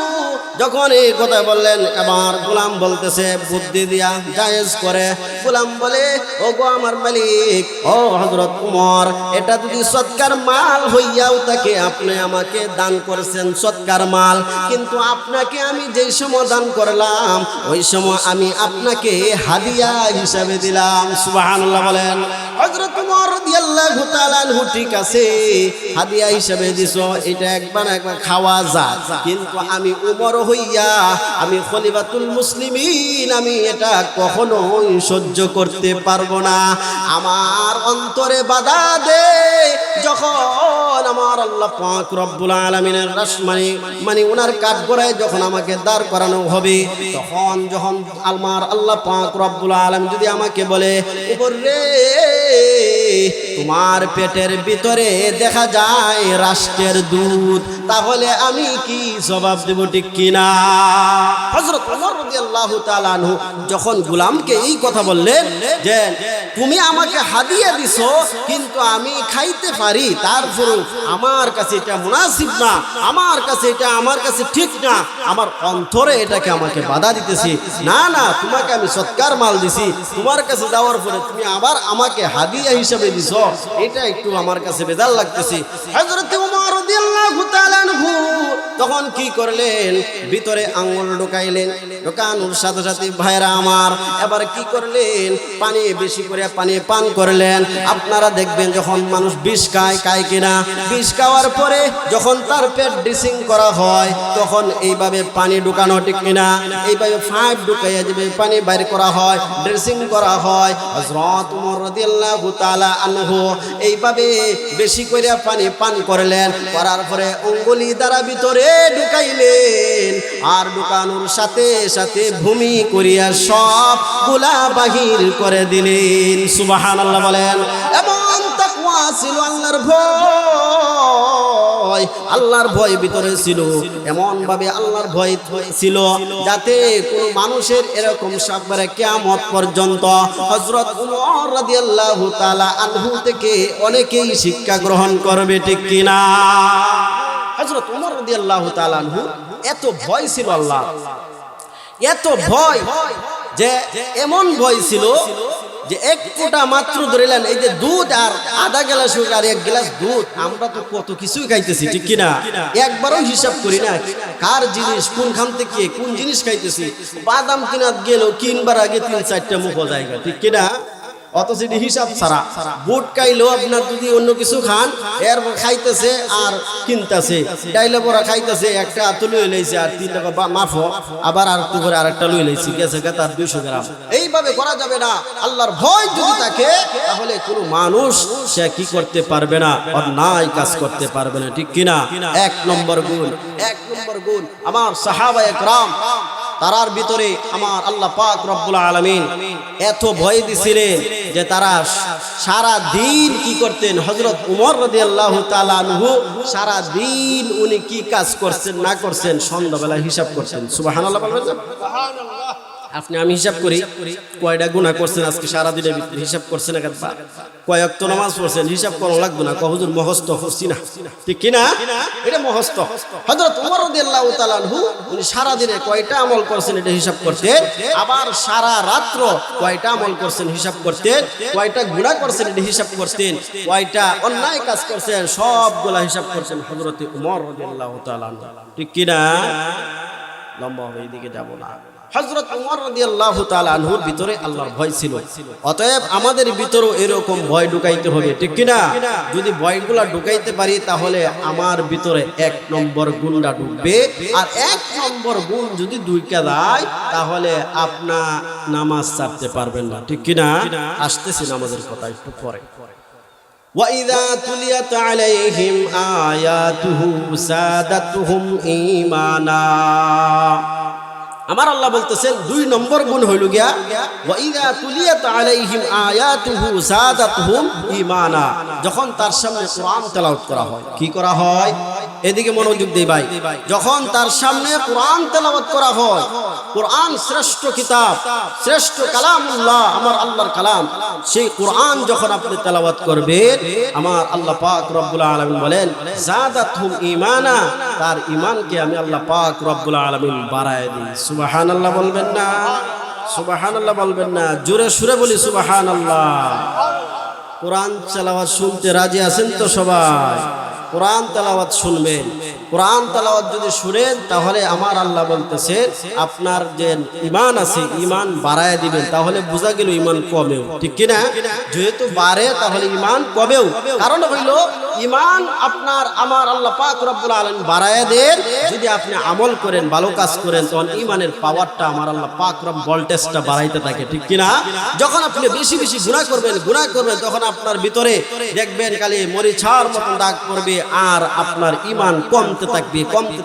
A: যখন এই কথা বললেন, আমার গোলাম বলতেছে বুদ্ধি দিয়া জায়েজ করে। গোলাম বলে, ও গো আমার মালিক, ও হযরত ওমর, এটা যদি সৎকার মাল হইয়াও তাকে আপনি আমাকে দান করেছেন সৎকার মাল, কিন্তু আপনাকে আমি যেই সময় দান করলাম ওই সময় আমি আপনাকে হাদিয়া হিসাবে দিলাম। সুবহানাল্লাহ বলেন। হযরত ওমর রাদিয়াল্লাহু তাআলা আনহু ঠিক আছে, হাদিয়া হিসাবে দিছো, এটা একবার খাওয়া যায়, কিন্তু আমি ওমর হইয়া, আমি খলিফাতুল মুসলিমিন, আমি এটা কখনোই সহ্য করতে পারবো না। আমার অন্তরে বাধা দে যখন আমার আল্লাহ পাক রব্বুল আলামিনের মানে ওনার কাঠগড়ায় যখন আমাকে দাঁড় করানো হবে, যখন আমার আল্লাহ পাক রব্বুল আলামিন যদি আমাকে বলে, ওমর রে, তোমার পেটের ভিতরে দেখা যায় রাষ্ট্রের দুধ, তাহলে আমি কি জবাব দেব? ঠিক কিনা? হযরত ওমর রাদিয়াল্লাহু তাআলা আনহু যখন গোলামকে এই কথা বললেন যে তুমি আমাকে হাদিয়া দিছো, কিন্তু আমি খাইতে পারি, তারপরও আমার কাছে এটা মুনাসিব না, আমার কাছে ঠিক না, আমার অন্তরে এটাকে আমাকে বাধা দিতেছি। না, তোমাকে আমি সৎকার মাল দিছি, তোমার কাছে যাওয়ার পরে তুমি আবার আমাকে হাদিয়া হিসেবে দিছো, এটা একটু আমার কাছে বেজার লাগতেছে। হযরত ওমর রাদিয়াল্লাহু তাআলা আনহু তখন কি করলেন, ভিতরে আঙ্গুল ঢোকাইলেন, ঢোকানোর সাথে সাথে ভাইরা আমার এবার কি করলেন, পানি বেশি করে পানি পান করলেন। আপনারা দেখবেন যখন মানুষ বিষ খায় কিনা, বিষ খাওয়ার পরে যখন তার পেট ড্রেসিং করা হয় তখন এইভাবে পানি ঢুকানো, ঠিক কিনা? এইভাবে পাইপ ঢুকাইয়া যাবে পানি বাইর করা হয়, ড্রেসিং করা হয়। হযরত ওমর রাদিয়াল্লাহু তাআলা আনহু এইভাবে বেশি করে পানি পান করলেন, করার পরে অঙ্গুলি দ্বারা ভিতরে ঢুকাইলেন, আর ঢুকানোর সাথে সাথে ভূমি করিয়া সব গুলা বাহির করে দিলেন। সুবহানাল্লাহ বলেন। এমন তাকওয়া ছিল, আল্লাহর ভয় ভয়, আল্লাহর ভয় ভিতরে ছিল। এমন ভাবে আল্লাহর ভয় ছিল যাতে কোনো মানুষের এরকম সাবরে কিয়ামত পর্যন্ত হযরত উমর রাদিয়াল্লাহু তাআলা আনহু থেকে অনেকেই শিক্ষা গ্রহণ করবে, ঠিক কিনা? হযরত উমর রাদিয়াল্লাহু তাআলা আনহু এত ভয় ছিল আল্লাহ, এত ভয় যে এমন ভয় ছিল যে এক ফোঁটা মাত্র ধরিলেন, এই যে দুধ আর আধা গ্লাস হোক আর এক গ্লাস দুধ, আমরা তো কত কিছুই খাইতেছি, ঠিক কিনা? একবারও হিসাব করি না কার জিনিস কোনখান থেকে কোন জিনিস খাইতেছি। বাদাম কিনাত গেল কিনবার আগে 3-4টা মুখ জায়গা, ঠিক কিনা? অথচ এটি হিসাব ছাড়া। বুট খাইলেও আপনার যদি অন্য কিছু খান এরপর খাইতেছে আর কিনতেছে, ডাইলে বড়া খাইতেছে, একটা হাত লুয়ে লাইছে আর 3 টাকা মাফো, আবার আর একটু করে আরেকটা লুয়ে লাইছে, গেছে তার 200 গ্রাম। এইভাবে করা যাবে না। আল্লাহর ভয় যদি থাকে তাহলে কোনো মানুষ সে কি করতে পারবে না, অন্যায় কাজ করতে পারবে না, ঠিক কিনা? 1 নম্বর গুণ, 1 নম্বর গুণ আমার সাহাবায়ে কেরাম তারার ভিতরে আমার আল্লাহ পাক রব্বুল আলামিন এত ভয় দিছিলেন যে তারা সারা দিন কি করতেন। হযরত উমর রাদিয়াল্লাহু তাআলা আনহু সারা দিন উনি কি কাজ করছেন না করছেন সন্ধ্যাবেলা হিসাব করতেন। সুবহানাল্লাহ বলবেন না? সুবহানাল্লাহ। আপনি আমি হিসাব করি কয়টা গুনাহ করছেন আজকে সারা দিনের ভিতরে, হিসাব করছেন একবার কয় ওয়াক্ত নামাজ পড়ছেন, হিসাব করা লাগবে না, হুজুর মুখস্থ করছি না, ঠিক কি না? এটা মুখস্থ। হযরত উমর রাদিয়াল্লাহু তাআলা আনহু উনি সারা দিনে কয়টা আমল করছেন এটা হিসাব করতেন, আবার সারা রাত্র কয়টা আমল করছেন হিসাব করতেন, কয়টা গুনাহ করছেন এটা হিসাব করতেন, কয়টা অন্যায় কাজ করছেন সবগুলা হিসাব করছেন হযরত উমর রাদিয়াল্লাহু তাআলা আনহু, ঠিক কি না? লম্বা হবে, এইদিকে যাব না। হযরত উমর রাদিয়াল্লাহু তাআলা আনহুর ভিতরে আল্লাহর ভয় ছিল। অতএব আমাদের ভিতরেও এরকম ভয় ঢুকাইতে হবে, ঠিক কি না? যদি ভয়গুলা ঢুকাইতে পারি তাহলে আমার ভিতরে 1 নম্বর গুণটা ঢুকবে। আর 1 নম্বর গুণ যদি ঢুকে যায় তাহলে আপনি নামাজ ছাড়তে পারবেন না, ঠিক কি না? আসতেছি নামাজের কথা একটু পরে। وَإِذَا تُلِيَتْ عَلَيْهِمْ آيَاتُهُ زَادَتْهُمْ إِيمَانًا। আমার আল্লাহ বলতেছেন 2 নম্বর গুণ হইল গিয়া ওয়াইদা তুলিয়াত আলাইহিম আয়াতুহু যাদাতহুম ঈমানা। যখন তার সামনে কোরআন তেলাওয়াত করা হয়, কি করা হয়? এদিকে মনোযোগ দেই ভাই। যখন তার সামনে কোরআন তেলাওয়াত করা হয়, কোরআন শ্রেষ্ঠ কিতাব, শ্রেষ্ঠ কালামুল্লাহ, আমার আল্লাহর কালাম, সেই কোরআন যখন আপনি তেলাওয়াত করবেন আমার আল্লাহ পাক রব্বুল আলামিন বলেন যাদাতহুম ঈমানা, তার ঈমানকে আমি আল্লাহ পাক রব্বুল আলামিন বাড়ায় দিই। সুবহানাল্লাহ বলবেন না? সুবহানাল্লাহ বলবেন না? জোরে সুরে বলি সুবহানাল্লাহ। কোরআন তেলাওয়াত শুনতে রাজি আছেন তো সবাই? কোরআন তেলাওয়াত শুনবেন। কোরআন তেলাওয়াত যদি শুনেন তাহলে আমার আল্লাহ বলতেছে আপনার যে ঈমান আছে ঈমান বাড়ায় দিবেন। তাহলে বোঝা গেল ঈমান কমেও, ঠিক কি না? যেহেতু বাড়ে তাহলে ঈমান কমেও। কারণ হইল ঈমান আপনার আমার আল্লাহ পাক রব্বুল আলামিন বাড়ায় দেন যদি আপনি আমল করেন, ভালো কাজ করেন, তখন ঈমানের পাওয়ারটা আমার আল্লাহ পাক রব ভোল্টেজটা বাড়াইতে থাকে, ঠিক কি না? যখন আপনি বেশি বেশি গুনাহ করবেন তখন আপনার ভিতরে দেখবেন খালি মরিচার মতো দাগ পড়বে আর আপনার ঈমান কমতে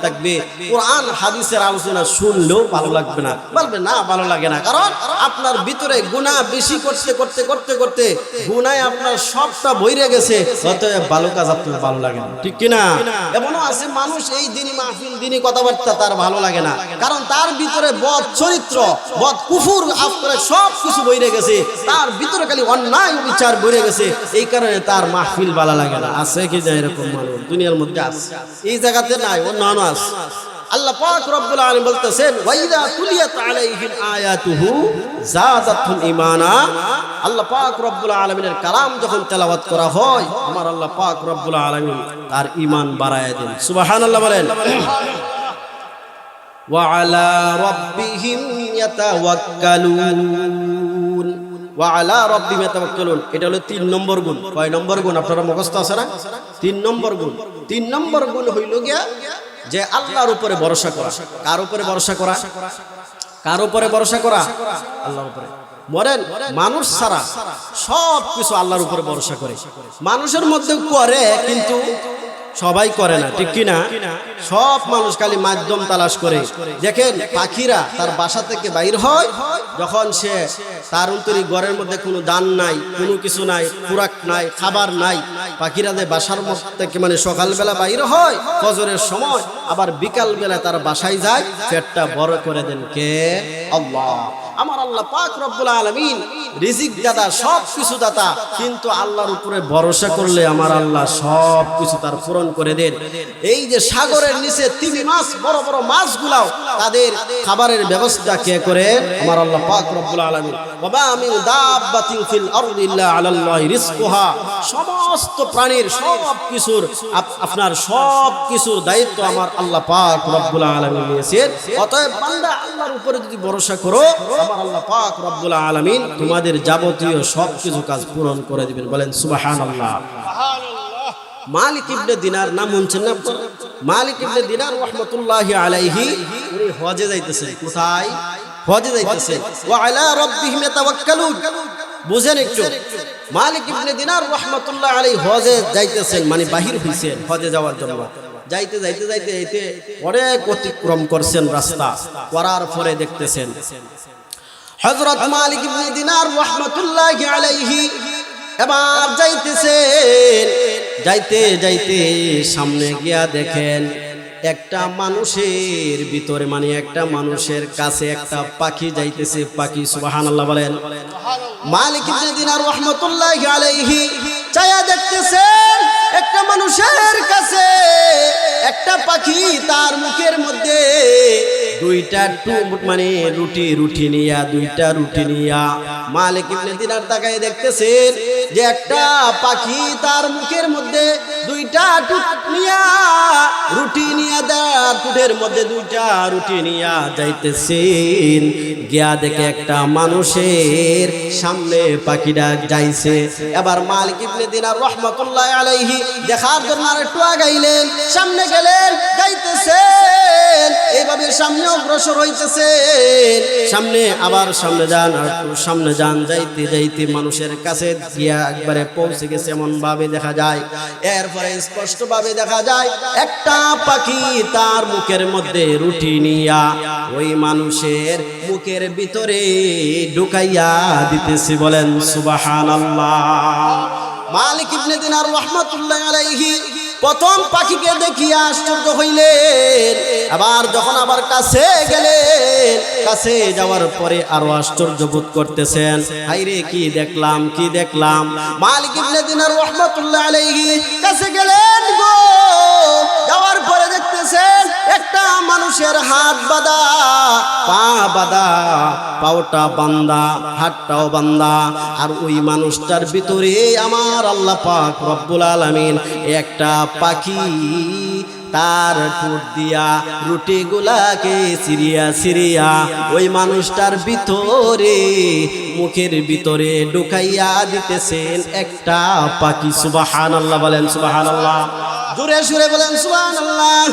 A: থাকবে। কোরআন হাদিসের আলোচনা শুনলেও ভালো লাগবে না, বলবে না ভালো লাগে না, কারণ আপনার ভিতরে গুনাহ বেশি করতে গুনায় আপনার সবটা বইরে গেছে, অতএব ভালো কাজ আপনার ভালো লাগে না, ঠিক কি না? এমনও আছে মানুষ এই দিনই মাহফিল দিনই কথাবার্তা তার ভালো লাগে না, কারণ তার ভিতরে বদ চরিত্র, বদ কুফর আপনার সব কিছু বইরে গেছে, তার ভিতরে খালি অন্যায় বিচার বইরে গেছে, এই কারণে তার মাহফিল ভালো লাগে না। আছে কি না এরকম মানুষ দুনিয়ার মধ্যে? আছে, এই জায়গাতে নাই, অন্যান্য আছে। আল্লাহ পাক রব্বুল আলামিন বলতেছেন ওয়াইদা তুলিয়াত আলাইহিম আয়াতুহু যাদাতহুম ঈমানা। আল্লাহ পাক রব্বুল আলামিনের কালাম যখন তেলাওয়াত করা হয় আমার আল্লাহ পাক রব্বুল আলামিন তার ঈমান বাড়ায় দেন। সুবহানাল্লাহ বলেন। ওয়া আলা রাব্বিহিম ইয়াতাওয়াক্কালুন। ওয়া আলা রাব্বিহিম ইয়াতাওয়াক্কালুন, এটা হলো 3 নম্বর গুণ। কয় নম্বর গুণ আপনারা মুখস্থ আছে না? 3 নম্বর গুণ। 3 নম্বর গুণ হইল গিয়া যে আল্লাহর উপরে ভরসা করা। কার উপরে ভরসা করা? কার উপরে ভরসা করা? আল্লাহর উপরে। মরেন মানুষ ছাড়া সব কিছু আল্লাহর উপরে ভরসা করে। মানুষের মধ্যে করে কিন্তু সবাই করে না, ঠিক কি না? সব মানুষ খালি মাধ্যম তালাশ করে। দেখেন পাখিরা তার বাসা থেকে বাইর হয়, যখন সে তার অন্তরী ঘরের মধ্যে কোনো দান নাই, কোনো কিছু নাই, খুরাক নাই, খাবার নাই, পাখিরা যে বাসার থেকে মানে সকালবেলা বাইর হয় ফজরের সময়, আবার বিকাল বেলা তার বাসায় যায়, পেটটা বড় করে দেন কে? আল্লাহ। আমার আল্লাহ পাক রব্বুল আলামিন রিজিক দাতা, সব কিছু দাতা, কিন্তু আল্লাহর উপরে ভরসা করলে আমার আল্লাহ সব কিছু তার পূরণ করে দেন। এই যে সাগরের নিচে তিমি মাছ, বড় বড় মাছগুলাও তাদের খাবারের ব্যবস্থা কে করে? আমার আল্লাহ পাক রব্বুল আলামিন। বাবা আমি দাব্বাতিন ফিল আরদি ইল্লা আলাল্লাহি রিজকুহা, সমস্ত প্রাণীর সব কিছুর আপনার সব কিছুর দায়িত্ব আমার আল্লাহ পাক রব্বুল আলামিন নিয়েছেন। অতএব বান্দা আল্লাহর উপরে যদি ভরসা করো, আমার আল্লাহ পাক রব্বুল আলামিন তোমাদের যাবতীয় সব কিছু কাজ পূরণ করে দিবেন। বলেন সুবহানাল্লাহ। মালিক ইবনে দিনার নাম শুনছেন না? মালিক ইবনে দিনার রাহমাতুল্লাহি আলাইহি উনি হজে যাইতেছেন। কোথায়? হজে যাইতেছেন। ওয়া আলা রাব্বিহিম ইয়াতাওয়াক্কালুন। বুঝেন একটু, মালিক ইবনে দিনার রাহমাতুল্লাহি আলাইহি হজে যাইতেছেন, মানে বাহির হইছেন হজে যাওয়ার জন্য। যাইতে যাইতে যাইতে যাইতে অনেক অতিক্রম করছেন রাস্তা, করার পরে দেখতেছেন হযরত মালিক ইবনে দিনার রাহমাতুল্লাহি আলাইহি এবার যাইতেছেন। যাইতে যাইতে সামনে গিয়া দেখেন একটা মানুষের ভিতরে, মানে একটা মানুষের কাছে একটা পাখি যাইতেছে। পাখি, সুবহানাল্লাহ বলেন। মালিক ইবনে দিনার রাহমাতুল্লাহি আলাইহি চায়া দেখতেছেন একটা মানুষের কাছে একটা পাখি, তার মুখের মধ্যে দুইটা মানে রুটি নিয়া, দুইটা রুটি নিয়া। মালিক ইবনে দিনার তাকায় দেখতেছেন যে একটা পাখি তার মুখের মধ্যে দুইটা রুটি নিয়া দেয়, টুটের মধ্যে দুইটা রুটি নিয়া যাইতেছেন। গিয়া দেখে একটা মানুষের সামনে পাখিটা যাইছে। এবার মালিক ইবনে দিনার রাহমাতুল্লাহি আলাইহি দেখার জন্য আরেকটু আগাইলেন, সামনে গেলেন, যাইতেছেন এইভাবে সামনে অগ্রসর হইতেছেন। সামনে আবার সামনে যান, আর একটু সামনে যান। যাইতে যাইতে মানুষের কাছে গিয়া একবারে পৌঁছে গেছে এমন ভাবে দেখা যায়। এরপরে স্পষ্ট ভাবে দেখা যায় একটা পাখি তার মুখের মধ্যে রুটি নিয়া ওই মানুষের মুখের ভিতরে ঢুকাইয়া দিতেছে। বলেন সুবহানাল্লাহ। মালিক ইবনে দিনার রাহমাতুল্লাহি আলাইহি প্রথম পাখিকে দেখিয়া আশ্চর্য হইলেন। আবার যখন আবার কাছে গেলেন, কাছে যাওয়ার পরে আরো আশ্চর্য বোধ করতেছেন, হাইরে কি দেখলাম, কি দেখলাম। মালিক ইবনে দিনার রাহমাতুল্লাহি আলাইহি কাছে গেলেন গো, যাওয়ার পরে দেখতেছেন একটা মানুষের হাত বাঁধা, পা বাঁধা, পাওটা বাঁধা, হাতটাও বাঁধা। আর ওই মানুষটার ভিতরে আমার আল্লাহ পাক রব্বুল আলামিন একটা পাখি তার ঠোঁট দিয়া রুটি গুলাকে সিরিয়া সিরিয়া ওই মানুষটার ভিতরে মুখের ভিতরে ঢুকাইয়া দিতেছেন একটা পাখি। সুবহানাল্লাহ বলেন সুবহানাল্লাহ। জোরে সুরে বলেন সুবহানাল্লাহ।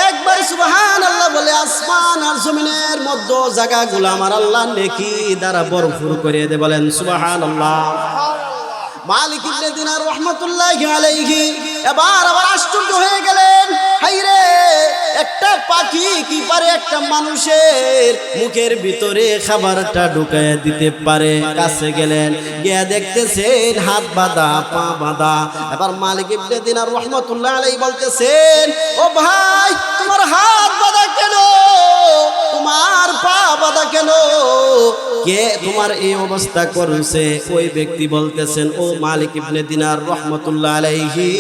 A: একবার সুবহানাল্লাহ বলে আসমান আর জমিনের মধ্যে জায়গাগুলো আমার আল্লাহ নেকি দ্বারা ভরপুর করে দে। বলেন সুবহানাল্লাহ। মালিক ইবনে দিনার রাহমাতুল্লাহি আলাইহি এবার আবার আশ্চর্য হয়ে গেলেন, হাইরে একটা পাখি কি পারে একটা মানুষের মুখের ভিতরে খাবারটা ঢুকায় দিতে পারে। কাছে গেলেন, গিয়া দেখতেছেন হাত বাঁধা, পা বাঁধা। এবার মালিক ইবনে দিনার রাহমাতুল্লাহি আলাইহি বলতেছেন, ও ভাই তোমার হাত বাঁধা কেন, তোমার পা বাঁধা কেন, কে তোমার এই অবস্থা করছে? ওই ব্যক্তি বলতেছেন, ও মালিক ইবনে দিনার রাহমাতুল্লাহি আলাইহি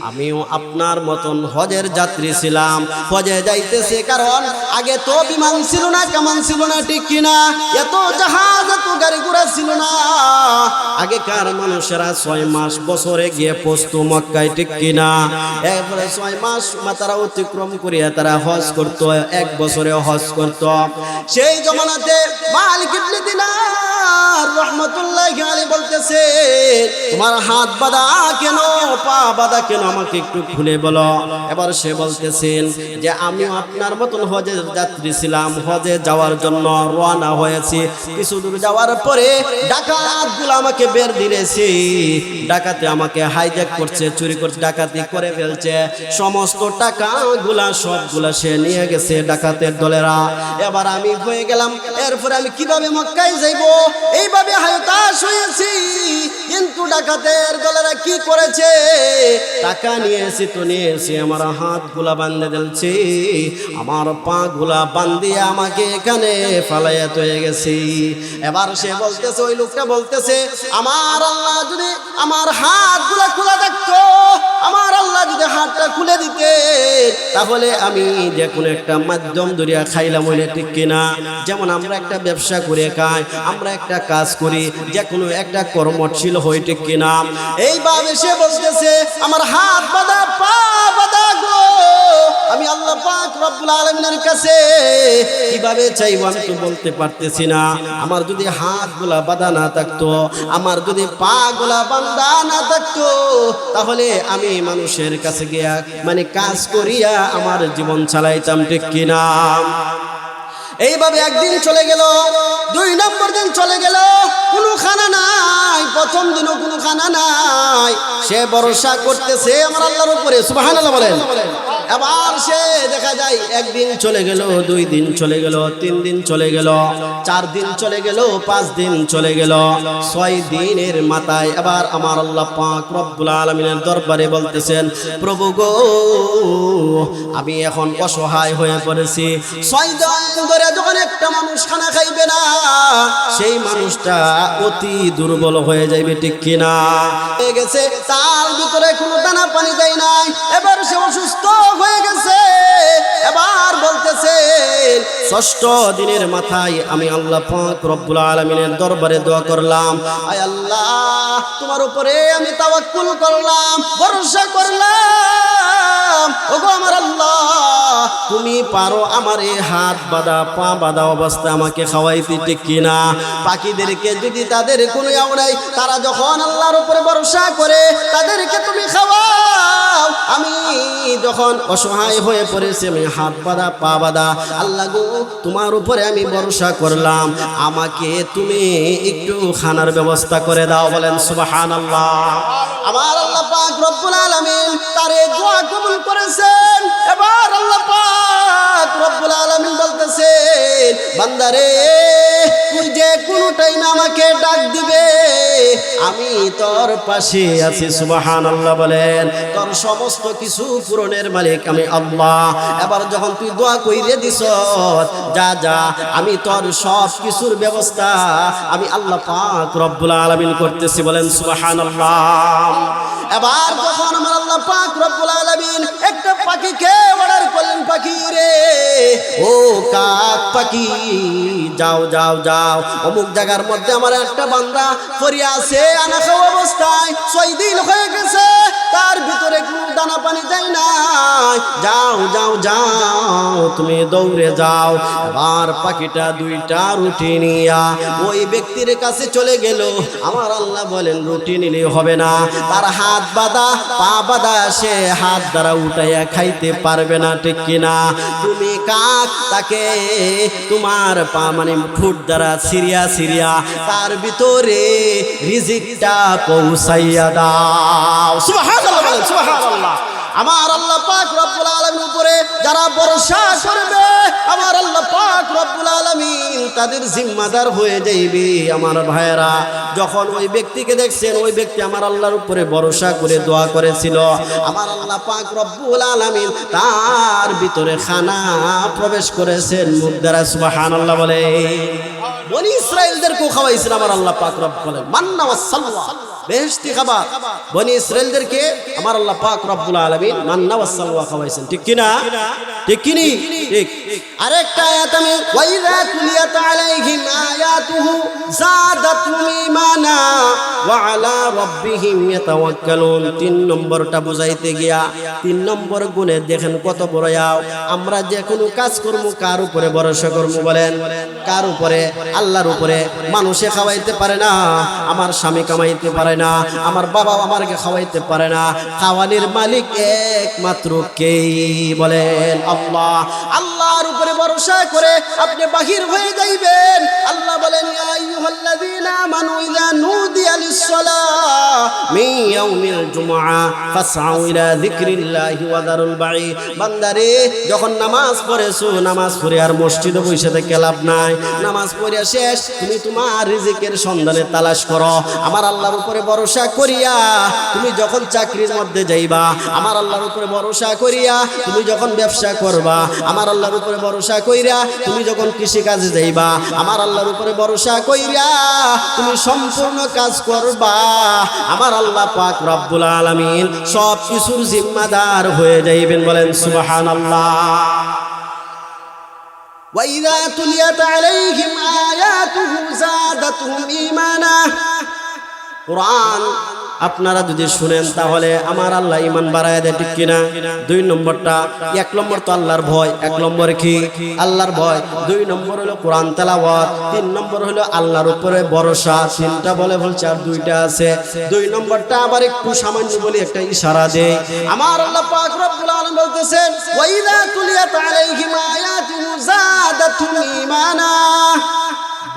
A: আমিও আপনার মতন হজের যাত্রী ছিলাম, হজে যাইতেছে। কারণ আগে তো বিমান ছিল না, কামান ছিল না, ঠিক কিনা? এত জাহাজ, এত গাড়ি ঘোড়া ছিল না। আগেকার মানুষেরা 6 মাস বছরে গিয়ে পৌঁছতো মক্কায়, ঠিক কিনা? এরপরে 6 মাস তারা অতিক্রম করিয়া তারা হজ করত, 1 বছরে হজ করত। সেই জমানাতে মালিক ইবনে দিনার রাহমাতুল্লাহি আলাইহি বলতেছেন, তোমার হাত বাঁধা কেন, পা বাঁধা কেন, আমাকে একটু খুলে বলো। এবার সে বলতেছেন যে আমিও আপনার মতন হজের যাত্রী ছিলাম, হজে যাওয়ার জন্য রওনা হয়েছি। কিছু দূর যাওয়ার পরে ডাকাতগুলো আমাকে বের দিয়েছে, ডাকাতে আমাকে হাইজ্যাক করছে, চুরি করছে, ডাকাতি করে ফেলছে। সমস্ত টাকাগুলা সবগুলা সে নিয়ে গেছে ডাকাতের দলেরা। এবার আমি হয়ে গেলাম, এরপরে আমি কিভাবে মক্কায় যাইব, এইভাবে হতাশ হয়েছি। কিন্তু ডাকাতের দলেরা কি করেছে, টাকা নিয়েছি তো নিয়েছি, আমার হাতগুলা বান্ধে দিলছে, আমার পা গুলা বান্ধিয়ে আমাকে এখানে ফালাইয়া হয়ে গেছি। এবার সে বলতেছে, ওই লোকটা বলতেছে, আমার আল্লাহ যদি আমার হাতগুলা খোলা থাকতো, আমার আল্লাহ যদি হাতটা খুলে দিতে, তাহলে আমি যে কোনো একটা মাধ্যম ধরিয়া খাইলাম, হইলে ঠিক কিনা? যেমন আমরা একটা ব্যবসা করে খাই, আমরা একটা কাজ করি, যে কোনো একটা কর্মশীল হই, ঠিক কিনা? এইভাবে সে বলতেছে, আমার হাত বাঁধা, পা বাঁধা গো, আমি আল্লাহ পাক রব্বুল আলামিনের কাছে কিভাবে চাইবো আমি তো বলতে পারতেছি না। আমার যদি হাতগুলা বাঁধা না থাকতো, আমার যদি পা গুলা বাঁধা না থাকতো, তাহলে আমি মানুষের কাছে গিয়া মানে কাজ করিয়া আমার জীবন চালাইতাম, ঠিক কিনা? এইভাবে একদিন চলে গেল, 2 নম্বর দিন চলে গেল, কোনো খানা নাই। প্রথম দিনও কোনো খানা নাই। সে ভরসা করতেছে আমার আল্লাহর উপরে, সুবহানাল্লাহ বলেন। এবার সে দেখা যায় একদিন চলে গেল, 2 দিন চলে গেল, 3 দিন চলে গেল, 4 দিন চলে গেল, 5 দিন চলে গেল, 6 দিনের মাথায় এবার আমার আল্লাহ পাক রব্বুল আলামিনের দরবারে বলতেছেন, প্রভু গো, আমি এখন অসহায় হয়ে পড়েছি। 6 দিন ধরে যখন একটা মানুষ খানা খাইবে না, সেই মানুষটা অতি দুর্বল হয়ে যাবে, ঠিক কিনা? হয়ে গেছে, তার ভিতরে কোনো দানা পানি দেয় নাই। এবার সে অসুস্থ হয়ে গেছে। এবার বলতেছে, 6ষ্ঠ দিনের মাথায় আমি আল্লাহ পাক রব্বুল আলামিনের দরবারে দোয়া করলাম, আয় আল্লাহ, তোমার উপরে আমি তাওয়াক্কুল করলাম, ভরসা করলাম। ওগো আমার আল্লাহ, তুমি পারো আমার এই হাত বাঁধা, পা বাঁধা অবস্থা আমাকে খাওয়াইতে, ঠিক কিনা? পাখিদেরকে যদি তাদের কোনো ইয়াও নাই, তারা যখন আল্লাহর উপরে ভরসা করে, তাদেরকে তুমি খাওয়াও। আমি যখন অসহায় হয়ে পড়েছি, আমি হাত বাঁধা, পা বাঁধা, আল্লাহ গো, তোমার উপরে আমি ভরসা করলাম, আমাকে তুমি একটু খানার ব্যবস্থা করে দাও। বলেন সুবহানাল্লাহ। আমার আল্লাহ পাক রব্বুল আলামিন তারে দোয়া কবুল করেছেন। এবার আল্লাহ পাক রব্বুল আলামিন বলতেছেন, বান্দারে, তুই যে কোনো টাইমে আমাকে ডাক দিবে, আমি তোর পাশে আছি। সুবহানাল্লাহ বলেন। তোর সমস্ত কিছু পূরণের মালিক আমি আল্লাহ। এবার যখন তুই দোয়া কইরে দিছ, যা যা, আমি তোর সব কিছুর ব্যবস্থা আমি আল্লাহ পাক রব্বুল আলামিন করতেছি। বলেন সুবহানাল্লাহ। এবার যখন আমার আল্লাহ পাক রব্বুল আলামিন একটা পাখিকে অর্ডার করলেন, পাখি রে, ও কাক পাখি, যাও যাও যাও, অমুক জায়গার মধ্যে আমার একটা বান্দা পড়ে আছে আনা খাওয়া অবস্থায়, 6 দিন হয়ে গেছে, তার ভিতরে কোনো দানা পানি যায় না, যাও যাও যাও, তুমি দৌড়ে যাও। আবার পাখিটা 2টা রুটি নিয়া ওই ব্যক্তির কাছে চলে গেল। আমার আল্লাহ বলেন, রুটি নিলে হবে না, তার হাত বাঁধা, পা বাঁধা, সে হাত দ্বারা উঠাইয়া খাইতে পারবে না, ঠিক কিনা? তুমি কাক তাকে তোমার পা মানে ঠোঁট দ্বারা সিরিয়া সিরিয়া তার ভিতরে রিজিকটা পৌঁছাইয়া দাও। সুবহানাল্লাহ বলেন, সুবহানাল্লাহ। আমার আল্লাহ পাক রব্বুল আলামিনের উপরে যারা ভরসা করবে, আমার আল্লাহ পাক রব্বুল আলামিন তাদের জিম্মাদার হয়ে যাইবে। আমার ভাইরা, যখন ওই ব্যক্তিকে দেখছেন, ওই ব্যক্তি আমার আল্লাহর উপরে ভরসা করে দোয়া করেছিল, আমার আল্লাহ পাক রব্বুল আলামিন তার ভিতরে খানা প্রবেশ করেছেন মুখ দ্বারা। সুবহানাল্লাহ বলে। বনি ইসরাইলদেরকেও খাওয়াইছেন আমার আল্লাহ পাক রব্বুল বলেন, মান্না ওয়াস সালওয়া, বেহেশতি খাবার। বনি ইসরাইলদেরকে আমার আল্লাহ পাক রব্বুল আলামিন মান্না ওয়াস সালওয়া খাওয়াইছেন, ঠিক কিনা? ঠিক কিনি? ঠিক। আরেকটা আয়াত আমি, ওয়াইযা তুলিয়াত আলাইহিম আয়াতুহু যাদাতুহুম ঈমানা, ওয়া আলা রাব্বিহিম ইয়াতাওয়াক্কালুন। 3 নম্বরটা বুঝাইতে গিয়া 3 নম্বর গুণে দেখেন কত বড় আও। আমরা যে কোনো কাজ করব কার উপরে ভরসা করব বলেন? কার উপরে? আল্লাহর উপরে। মানুষে খাওয়াইতে পারে না, আমার স্বামী কামাইতে পারে না, আমার বাবা আমাকে খাওয়াইতে পারে না। খাওয়ানির মালিক একমাত্র কে বলেন? আল্লাহ। আল্লাহর উপরে ভরসা করে আপনি বাহির হয়ে যাইবেন। আল্লাহ বলেন ইয়া আইয়ুহাল্লাযীনা আমানু ইযা নুদিয়া লিস-সালাহ মিন ইয়াউমিল জুমআ ফাসআউ ইলা যিকরিল্লাহি ওয়া দারুল বাঈ। বান্দারে যখন নামাজ পড়েছো, নামাজ পড়ে আর মসজিদে বসে থেকে লাভ নাই। নামাজ পড়ে শেষ তুমি তোমার রিজিকের সন্ধানে তালাশ করো। আমার আল্লাহর উপরে ভরসা করিয়া তুমি যখন চাকরির মধ্যে যাইবা, আমার আল্লাহর উপরে ভরসা করিয়া তুমি যখন ব্যবসা করবা, আমার আল্লাহর উপরে ভরসা কইরা তুমি যখন কৃষি কাজে যাইবা, আমার আল্লাহর উপরে ভরসা কইরা তুমি সম্পূর্ণ কাজ করবা, আমার আল্লাহ পাক রব্বুল আলামিন সব কিছুর জিম্মাদার হয়ে যাইবেন। বলেন সুবহানাল্লাহ। وَإِذَا تُلِيَتْ عَلَيْهِمْ آيَاتُهُ زَادَتْهُمْ إِيمَانًا। কুরআন আপনারা যদি শুনেন তাহলে আমার আল্লাহ ঈমান বাড়ায় দেয়, ঠিক কিনা? 2 নম্বরটা, 1 নম্বর তো আল্লাহর ভয়, 1 নম্বর কি? আল্লাহর ভয়। 2 নম্বর হলো কোরআন তেলাওয়াত, 3 নম্বর হলো আল্লাহর উপরে ভরসা। 3টা বলে বলছে আর 2টা আছে। 2 নম্বরটা আবার একটু সামান্য বলি, একটা ইশারা দেই। আমার আল্লাহ পাক রব্বুল আলামিন বলতেছেন ওয়া ইযা তুলিয়াত আলাইহিম আয়াতুহু যাদাতুহুম ঈমানা।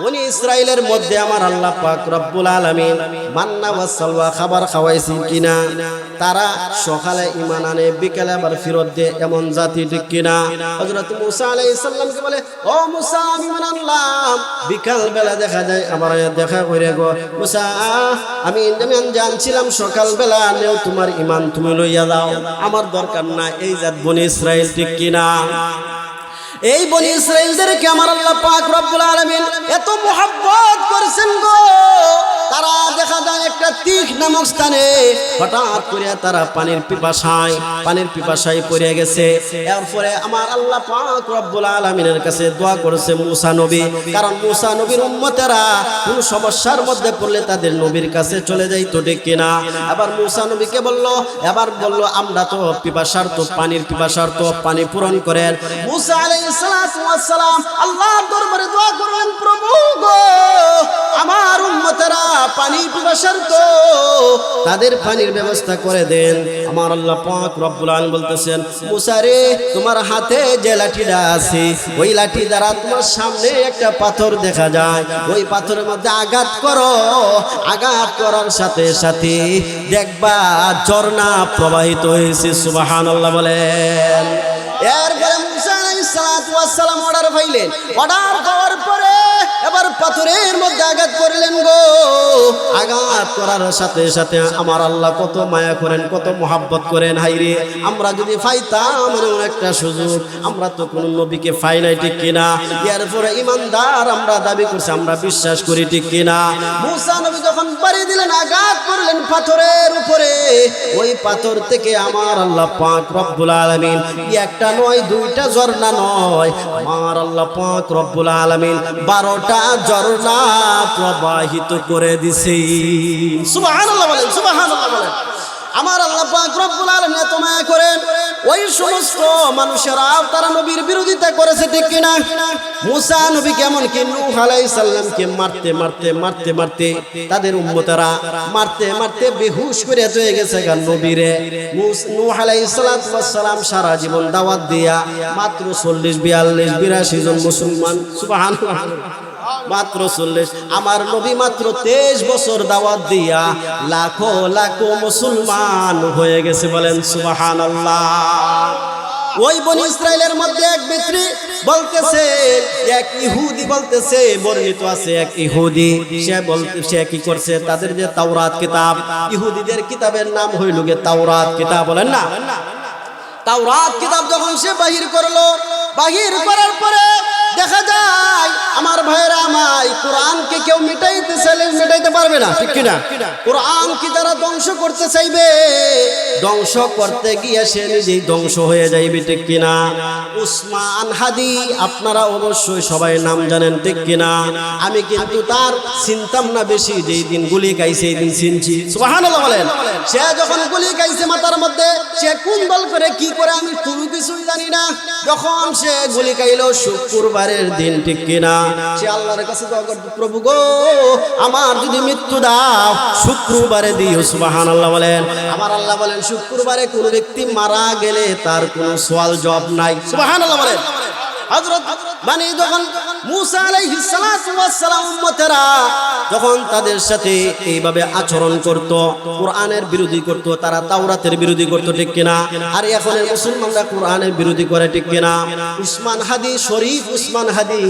A: বনি ইসরাইলের মধ্যে আমার আল্লাহ পাক রব্বুল আলামিন মান্না ওয়া সালওয়া খাবার খাওয়াইছেন কিনা? তারা সকালে ঈমান আনে, বিকালে আবার ফেরত দেয়, এমন জাতি, ঠিক কিনা? হযরত মুসা আলাইহিস সালামকে বলে ও মুসা আমি ঈমান আনলাম, বিকাল বেলা দেখা যায় আবার দেখা কইরে গো মুসা আমি জানছিলাম সকাল বেলা নেও তোমার ঈমান তুমি লইয়া যাও, আমার দরকার না। এই জাত বনি ইসরাইল, ঠিক কিনা? এই বনি ইসরাইলদেরকে আমার আল্লাহ পাক রব্বুল আলামিন এত মুহাব্বত করেছেন গো, তারা দেখা যায় একটা তিখ নামক স্থানে হঠাৎ করে তারা পানির পিপাসায় পড়ে গেছে। এরপরে আমার আল্লাহ পাক রব্বুল আলামিনের কাছে দোয়া করেছে মুসা নবী, কারণ মুসা নবীর উম্মতেরা কোন সমস্যার মধ্যে পড়লে তাদের নবীর কাছে চলে যাইতো, ঠিক কিনা? আবার মুসা নবীকে বলল আমরা তো পানির পিপাসার্থ, পানি পূরণ করেন। মুসা আলাইহিস সালাতু ওয়াস সালাম আল্লাহর দরবারে দোয়া করলেন, প্রভু গো আমার উম্মতেরা পানি পিপাসার্থ, তাদের পানির ব্যবস্থা করে দেন। আমার আল্লাহ পাক রব্বুল আলামিন বলতেছেন মুসা রে তোমার হাতে যে লাঠিটা আছে ওই লাঠি দ্বারা তোমার সামনে একটা পাথর দেখা যায়, ওই পাথরের মধ্যে আঘাত করো, আঘাত করার সাথে সাথে দেখবা ঝর্ণা প্রবাহিত হয়েছে। সুবহানাল্লাহ বলেন। এরপরে মুসা আলাইহিস সালাতু ওয়াস সালাম অর্ডার পাইলেন, অর্ডার পাওয়ার পরে এবার পাথরের মধ্যে আঘাত করলেন গো। আঘাত করার সাথে সাথে আমার আল্লাহ কত মায়া করেন, কত মহাব্বত করেন। হাইরে আমরা যদি পাইতাম এমন একটা সুযোগ, আমরা তো কোন নবীকে পাই নাই, ঠিক কিনা? এরপরে ইমানদার আমরা দাবি করছি, আমরা বিশ্বাস করি, ঠিক কিনা? মুসা নবী যখন পাড়ি দিলেন, আঘাত করলেন পাথরের উপরে, ওই পাথর থেকে আমার আল্লাহ পাক রব্বুল আলামিন একটা নয়, 2টা ঝর্ণা নয়, আমার আল্লাহ পাক রব্বুল আলামিন 12টা ঝর্ণা প্রবাহিত করে দিছে। সুবহানাল্লাহ বলেন, সুবহানাল্লাহ বলেন। আমার আল্লাহ পাক রব্বুল আলামিন এত মায়া করেন, ওই সমস্ত মানুষেরা তারা নবীর বিরোধিতা করেছে, ঠিক কিনা? মুসা নবী কেমন কি নূহ আলাইহিস সালামকে মারতে তাদের উম্মতেরা মারতে বেহুশ করে হয়ে গেছে গান নবীরে। নূহ আলাইহিস সালাম সারা জীবন দাওয়াত দিয়া মাত্র 40, 42, 82 জন মুসলমান, সুবহানাল্লাহ, মাত্র 40। আমার নবী মাত্র 23 বছর দাওয়াত দিয়া লাখো লাখো মুসলমান হয়ে গেছে। বলেন সুবহানাল্লাহ। ওই বনি ইসরাইলের মধ্যে এক ব্যক্তি বলতেছে, এক ইহুদি বলতেছে, বর্ণিত আছে এক ইহুদি, সে কি করছে, তাদের যে তাওরাত কিতাব, ইহুদিদের কিতাবের নাম হইল গে তাওরাত কিতাব, বলেন না? তাওরাত কিতাব যখন সে বাহির করার পরে দেখা যায় আমার ভাইরা আমায় কোরআনকে কেউ মিটাইতে চাইলে মিটাইতে পারবে না, ঠিক কিনা? কোরআন কি যারা ধ্বংস করতে চাইবে, ধ্বংস করতে গিয়ে সে নিজেই ধ্বংস হয়ে যাইবে, ঠিক কিনা? উসমান হাদি আপনারা অবশ্যই সবাই নাম জানেন, ঠিক কিনা? আমি কিন্তু তার চিনতাম না বেশি, যেই দিন গুলি খাইছে এই দিন চিনছি। সুবহানাল্লাহ বলেন। সে যখন গুলি খাইছে মাথার মধ্যে, সে কোন দল করে কি করে আমি কোনো কিছুই জানি না। যখন সে গুলি খাইলো শুক্রবারের দিন, ঠিক কিনা? সে আল্লাহর কাছে দোয়া করত, প্রভু গো আমার যদি মৃত্যু দাও শুক্রবারে দিও। সুবহানাল্লাহ বলেন। আমার আল্লাহ বলেন শুক্রবারে কোন ব্যক্তি মারা গেলে তার কোনো সওয়াল জবাব নাই। সুবহানাল্লাহ বলেন। হযরত মানে যখন মুসা আলাইহিস সালাতু ওয়াস সালাম উম্মতেরা যখন তাদের সাথে এইভাবে আচরণ করত, কোরআনের বিরোধী করত, তারা তাওরাতের বিরোধী করত, ঠিক কিনা? আর এখনের মুসলমানরা কোরআনের বিরোধী করে, ঠিক কিনা? উসমান হাদি, শরীফ উসমান হাদি,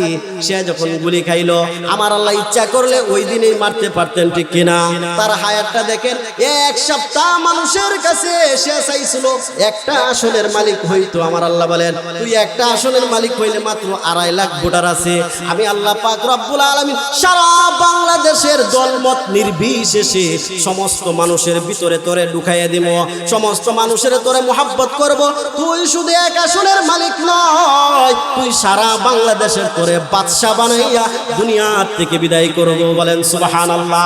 A: সে যখন গুলি খাইলো আমার আল্লাহ ইচ্ছা করলে ওই দিনেই মারতে পারতেন, ঠিক কিনা? তার হায়াতটা দেখেন, এক সপ্তাহ মানুষের কাছে সে চাইছিল একটা আসনের মালিক হইতো। আমার আল্লাহ বলেন তুই একটা আসনের মালিক হইলে মাত্র 2.5 লাখ ভোটার আছে, আমি আল্লাহ পাক রব্বুল আলামিন সারা বাংলাদেশের দলমত নির্বিশেষে সমস্ত মানুষের ভিতরে তোরে ঢুকাইয়া দিব, সমস্ত মানুষের তোরে মোহাব্বত করব। তুই শুধু এক আসনের মালিক নয়, তুই সারা বাংলাদেশের তোরে বাদশা বানাইয়া দুনিয়া থেকে বিদায় করব। বলেন সুবহানাল্লাহ।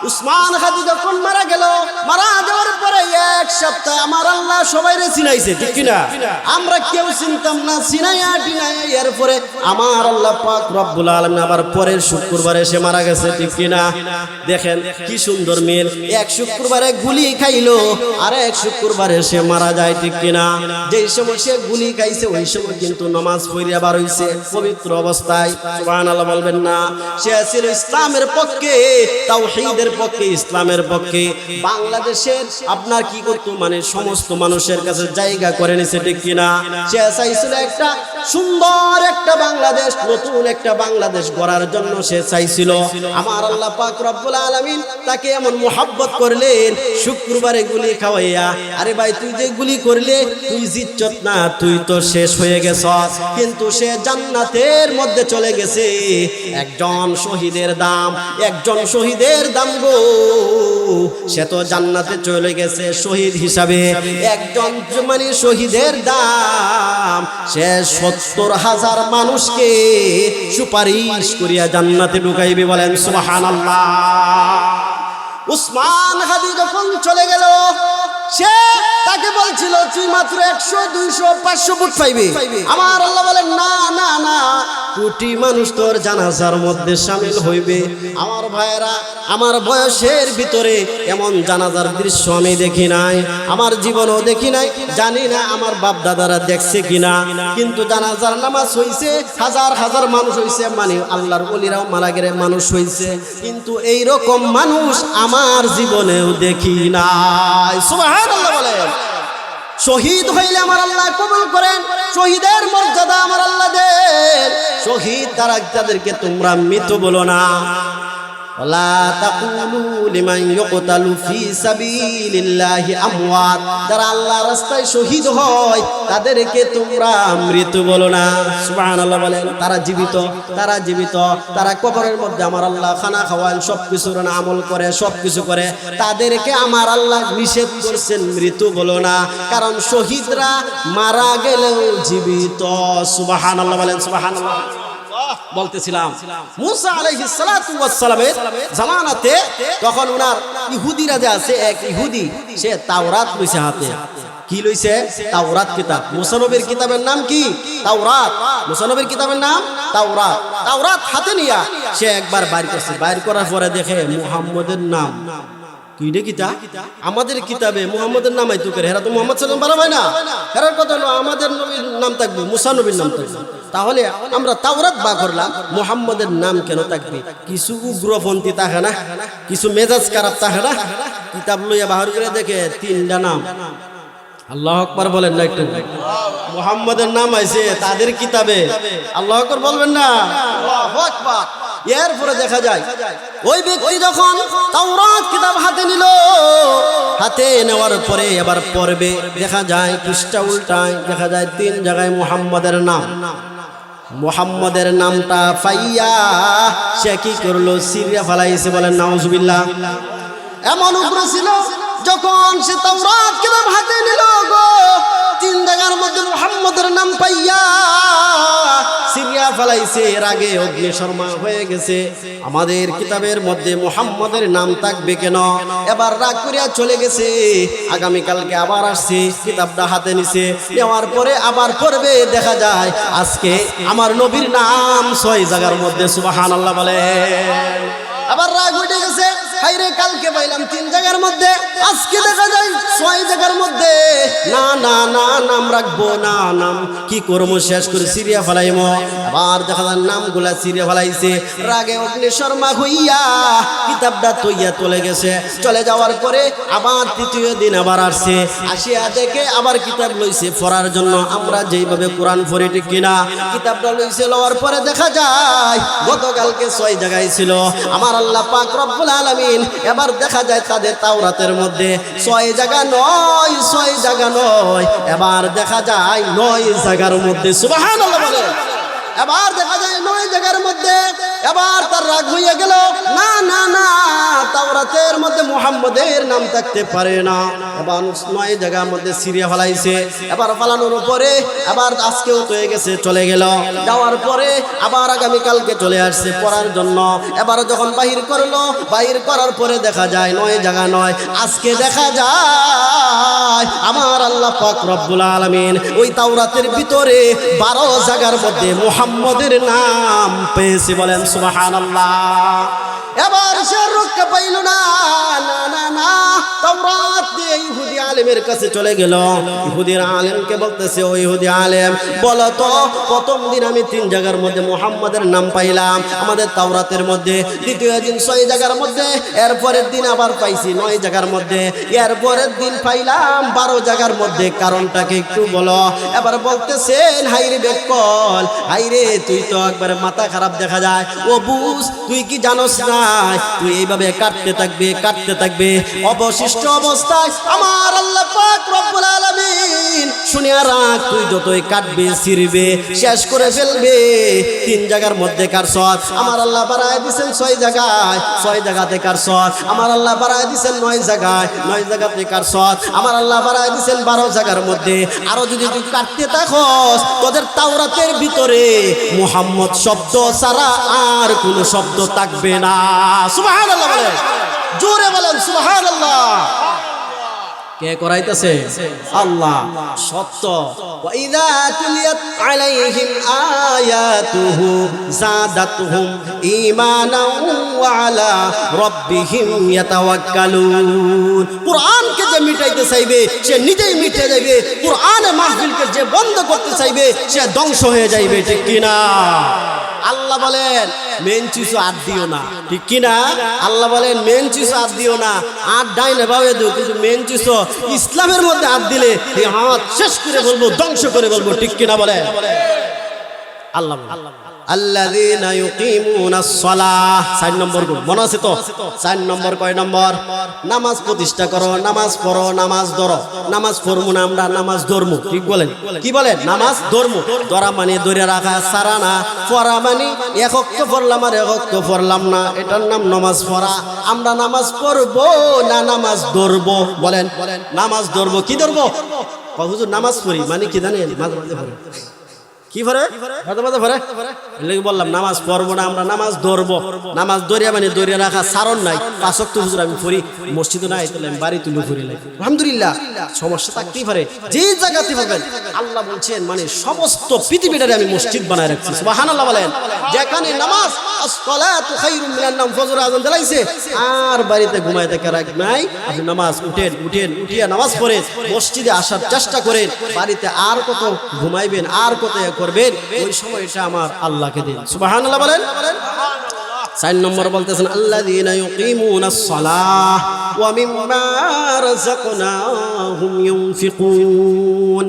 A: উসমান হাদি যখন মারা গেল, মারা যাওয়ার পরে এক সপ্তাহ আমার আল্লাহ সবাইরে চিনাইছে, ঠিক কিনা? আমরা কেউ চিনতাম না, চিনাইয়া টিনাইয়া এরপরে আমার আল্লাহ পাক রব্বুল আলামিন আবার পরের শুক্রবারে সে মারা গেছে, ঠিক কিনা? দেখেন কি সুন্দর মিল, এক শুক্রবারে গুলি খাইলো আর এক শুক্রবারে সে মারা যায়, ঠিক কিনা? যেই সময় সে গুলি খাইছে ওই সময় কিন্তু নামাজ পড়িয়া বার হইছে পবিত্র অবস্থায়। সুবহানাল্লাহ বলবেন না? সে ছিল ইসলামের পক্ষে, তাওহীদের পক্ষে, ইসলামের পক্ষে। বাংলাদেশের আপনার কি করতো, মানে সমস্ত মানুষের কাছে জায়গা করে নিছে, ঠিক কিনা? সে চাইছিল একটা সুন্দর একটা বাংলাদেশ, নতুন একটা বাংলাদেশ গড়ার জন্য সে চাইছিল। আমার আল্লাহ পাক রব্বুল আলামিন তাকে এমন মোহাব্বত করলেন শুক্রবারে গুলি খাওয়াইয়া। আরে ভাই তুই যে গুলি করলে তুই জিতছত না, তুই তো শেষ হয়ে গেছস, কিন্তু সে জান্নাতের মধ্যে চলে গেছে। একজন শহীদের দাম, একজন শহীদের দাম গো, সে তো জান্নাতে চলে গেছে শহীদ হিসাবে। একজন মানে শহীদের দাম, সে 70,000 মানুষকে সুপারিশ করিয়া জান্নাতে ঢুকাইবে। বলেন সুবহানাল্লাহ। উসমান হাদি যখন চলে গেল, সে তাকে বলছিল তুই মাত্র 100, 200, 500 ফুট পাইবি। আমার আল্লাহ বলেন না না না, কোটি মানুষ তোর জানাজার মধ্যে শামিল হইবে। আমার ভাইয়েরা, আমার বয়সের ভিতরে এমন জানাজার দৃশ্য আমি দেখি নাই, আমার জীবনও দেখি নাই, জানি না আমার বাপ দাদারা দেখছে কিনা। কিন্তু জানাজার নামাজ হইছে, হাজার হাজার মানুষ হইছে, মানে আল্লাহর ওলিরাও মারা গেলে মানুষ হইছে, কিন্তু এই রকম মানুষ আমার জীবনেও দেখি নাই। সুবহানাল্লাহ বলেন। শহীদ হইলে আমার আল্লাহ কবুল করেন, শহীদের মর্যাদা আমার আল্লাহ দেন। শহীদ তারা, তাদেরকে তোমরা মৃত বলো না। ওয়ালা তাকুলু লিমান ইউকতালু ফি সাবিলিল্লাহি আমওয়াত, যারা আল্লাহর রাস্তায় শহীদ হয় তাদেরকে তোমরা মৃত বলো না। সুবহানাল্লাহ বলেন। তারা জীবিত, তারা জীবিত, তারা কবরের মধ্যে আমার আল্লাহ খানা খাওয়ান, সবকিছুর আমল করে, সবকিছু করে, তাদেরকে আমার আল্লাহ নিষেধ করছেন মৃত বলো না, কারণ শহীদরা মারা গেলেও জীবিত। সুবহানাল্লাহ বলেন। সুবহানাল্লাহ। বলতেছিলাম মুসা আলাইহিস সালাতু ওয়াস সালামের জামানাতে তখন ওনার ইহুদিরা যে আছে, এক ইহুদি সে তাওরাত লইছে হাতে। কি লইছে? তাওরাত কিতাব। মুসা নবীর কিতাবের নাম কি? তাওরাত। মুসা নবীর কিতাবের নাম তাওরাত। তাওরাত হাতে নিয়া সে একবার বাইর করছে, বাইর করার পরে দেখে মুহাম্মদের নাম। কি রে কিতা? আমাদের কিতাবে মুহাম্মদের নাম আইতো করে, হেরা তো মুহাম্মদ সাল্লাল্লাহু আলাইহি ওয়াসাল্লাম বানায় না, হেরার কথা হলো আমাদের নবীর নাম থাকবে, মুসা নবীর নাম থাকবে। তাহলে আমরা তাওরাত বা করলাম, মুহাম্মদের নাম কেন থাকবে? কিছু উগ্রপন্থী থাকে না, কিছু মেজাজ খারাপ থাকে না, কিতাব লইয়া বাহির করে দেখে 3টা নাম। আল্লাহু আকবার বলেন না একটু? মুহাম্মদের নাম আইছে তাদের কিতাবে, আল্লাহু আকবার বলবেন না? আল্লাহু আকবার। এরপরে দেখা যায় ওই ব্যক্তি যখন তাওরাত কিতাব হাতে নিল, হাতে নেওয়ার পরে এবার পড়বে, দেখা যায় পৃষ্ঠা উল্টায়, দেখা যায় 3 জায়গায় মুহাম্মদের নাম। মুহাম্মদের নামটা পাইয়া সে কি করলো, সিরিয়া ফেলাইছে। বলেন নাউজুবিল্লাহ। এমন উগ্র ছিল, যখন সে তাওরাত কিতাব হাতে নিল গো, 3 জায়গার মধ্যে মুহাম্মদের নাম পাইয়া সিরিয়া ফেলাইছে। এর আগে অগ্নিশর্মা হয়ে গেছে, আমাদের কিতাবের মধ্যে মুহাম্মদের নাম থাকবে কেন? এবার রাগ করিয়া চলে গেছে। আগামীকালকে আবার আসছে, কিতাবটা হাতে নিছে, নেওয়ার পরে আবার পড়বে, দেখা যায় আজকে আমার নবীর নাম 6 জায়গার মধ্যে। সুবহানাল্লাহ বলেন। আবার রাগ উঠে গেছে, হাইরে কালকে পাইলাম 3 জায়গার মধ্যে, আজকে দেখা যায় 6 জায়গার মধ্যে। না না না, নাম রাখবো না, নাম কি করবো, শেষ করে সিরিয়া ফেলাইমো। আবার দেখা যায় নামগুলা সিরিয়া ফেলাইছে। রাগে অগ্নিশর্মা হইয়া কিতাবটা তৈয়া চলে গেছে। চলে যাওয়ার পরে আবার 3য় দিন আবার আসছে, আসিয়া দেখে আবার কিতাব লইছে পড়ার জন্য। আমরা যেইভাবে কোরআন পড়ি ঠিক কিনা, কিতাবটা লইছে, লওয়ার পরে দেখা যায় গতকালকে 6 জায়গায় ছিল। আমার আল্লাহ পাক রব্বুল আলামিন এবার দেখা যায় তাদের তাওরাতের মধ্যে 6 জায়গা নয়, 6 জায়গা নয়, এবার দেখা যায় 9 জায়গার মধ্যে। সুবহানাল্লাহ বলে। এবার দেখা যায় 9 জায়গার মধ্যে। এবার তার রাগ হইয়া গেল, না না না, তাওরাতের মধ্যে মুহাম্মদের নাম থাকতে পারে না। এবার 9 জায়গার মধ্যে সিরিয়া ফেলাইছে। এবার ফালানোর পরে আবার আজকেও তো হয়ে গেছে, চলে গেল। যাওয়ার পরে আবার আগামীকালকে চলে আসছে পড়ার জন্য। এবার যখন বাহির করলো, বাহির করার পরে দেখা যায় 9 জায়গা নয়, আজকে দেখা যায় আমার আল্লাহ পাক রব্বুল আলামিন ওই তাওরাতের ভিতরে 12 জায়গার মধ্যে মুহাম্মদের নাম পেয়েছে। বলেন সুবহানাল্লাহ। এবার সে রক্ষা পাইল না, না না না, তাওরাত দিয়ে ইহুদি আলেমের কাছে চলে গেল। ইহুদির আলেমকে বলতেছে, ও ইহুদি আলেম, বলো তো প্রথম দিন আমি 3 জায়গার মধ্যে মুহাম্মদের নাম পাইলাম আমাদের তাওরাতের মধ্যে, দ্বিতীয় দিন 6 জায়গার মধ্যে, এরপরের দিন আবার পাইছি 9 জায়গার মধ্যে, এরপরের দিন পাইলাম 12 জায়গার মধ্যে, কারণটাকে একটু বলো। এবার বলতেছেন, হাইরে বেকল, হাইরে তুই তো একবারে মাথা খারাপ দেখা যায়, ও বুঝ, তুই কি জানোস না তুই এইভাবে কাটতে থাকবে, কাটতে থাকবে, অবশিষ্ট অবস্থায় আমার আল্লাহ পাক রব্বুল আলামিন শুনিয়া রাখ, তুই যতই কাটবে ছিড়বে শেষ করে ফেলবে। 3 জায়গার মধ্যে কারসত আমার আল্লাহ বাড়ায় দিয়েছেন 6 জায়গায়, 6 জায়গাতে কারসত আমার আল্লাহ বাড়ায় দিয়েছেন 9 জায়গায়, 9 জায়গাতে কারসত আমার আল্লাহ বাড়ায় দিয়েছেন 12 জায়গার মধ্যে। আরো যদি তুই কাটতে থাকস, তোদের তাওরাতের ভিতরে মুহাম্মদ শব্দ ছাড়া আর কোনো শব্দ থাকবে না। সুবহানাল্লাহ বলেন, জোরে বলেন সুবহানাল্লাহ। কে করাইতেছে? আল্লাহ। সত্য। ওয়া ইযা তুলিয়াত আলাইহিম আয়াতুহু যাদাতুহুম ঈমানাও ওয়া আলা রাব্বিহিম ইয়াতাওয়াক্কালুন। কুরআনকে যে মিটাইতে চাইবে সে নিজেই মিটে যাবে, কুরআনে মাহফিলকে যে বন্ধ করতে চাইবে সে ধ্বংস হয়ে যাইবে, ঠিক কি না? আল্লাহ বলেন মেন চিজ আর দিও না, ঠিক কি না? আল্লাহ বলেন মেন চিজ আর দিও না, আর ডাইনে বামে দিও, কিন্তু মেন চিজ ইসলামের মধ্যে হাত দিলে এই হাত শেষ করে বলবো, ধ্বংস করে বলবো, ঠিক কি না? বলেন আল্লাহ। আল্লাযীনা ইউকিমুনাস সালাহ, 4 নম্বর গুণ মনে আছে তো? 4 নম্বর কয় নম্বর? নামাজ প্রতিষ্ঠা করো, নামাজ পড়ো, নামাজ ধরো। নামাজ পড়বো না আমরা, নামাজ ধর্ম, ঠিক বলেন? কি বলেন? নামাজ ধর্ম। ধরা মানে ধরে রাখা, সারা না। পড়া মানে এক ওয়াক্ত পড়লাম আর এক ওয়াক্ত পড়লাম না, এটার নাম নামাজ পড়া। আমরা নামাজ পড়বো না নামাজ ধরবো? বলেন নামাজ ধরবো। কি ধরবো? হুজুর নামাজ পড়ি মানে কি জানেন? মাঝে মাঝে পড়ে। কি ভরে? মাঝে মাঝে ভরে। বললাম নামাজ পড়বো না আমরা, নামাজ ধরবো। নামাজ ধরিয়া মানে ধরিয়া রাখা, সারণ নাই। 5 ওয়াক্ত হুজুর আমি পড়ি, মসজিদে নাই তাহলে আমি বাড়ি তুলে পড়ি নাই। আলহামদুলিল্লাহ, সমস্যা থাকতেই পারে, যে জায়গাতে পাবেন। আল্লাহ বলছেন মানে সমস্ত পৃথিবীটারে আমি মসজিদ বানায় রাখছি। সুবহানাল্লাহ বলেন। যেখানে নামাজ আসসালাতু খায়রুম মিনান নাওম, ফজর আযান দিলাইছে আর বাড়িতে ঘুমায় থেকে রাখ নাই, আপনি নামাজ উঠিয়া নামাজ পড়েন, মসজিদে আসার চেষ্টা করেন। বাড়িতে আর কত ঘুমাইবেন, আর কত করবেন, ওই সময়টা আমার আল্লাহকে দিন। সুবহানাল্লাহ বলেন। 4 নম্বর বলতেছেন আল্লাযীনা ইউকিমুনাস সালাহ ওয়া মিম্মা রাযাকনাহুম ইউনফিকুন।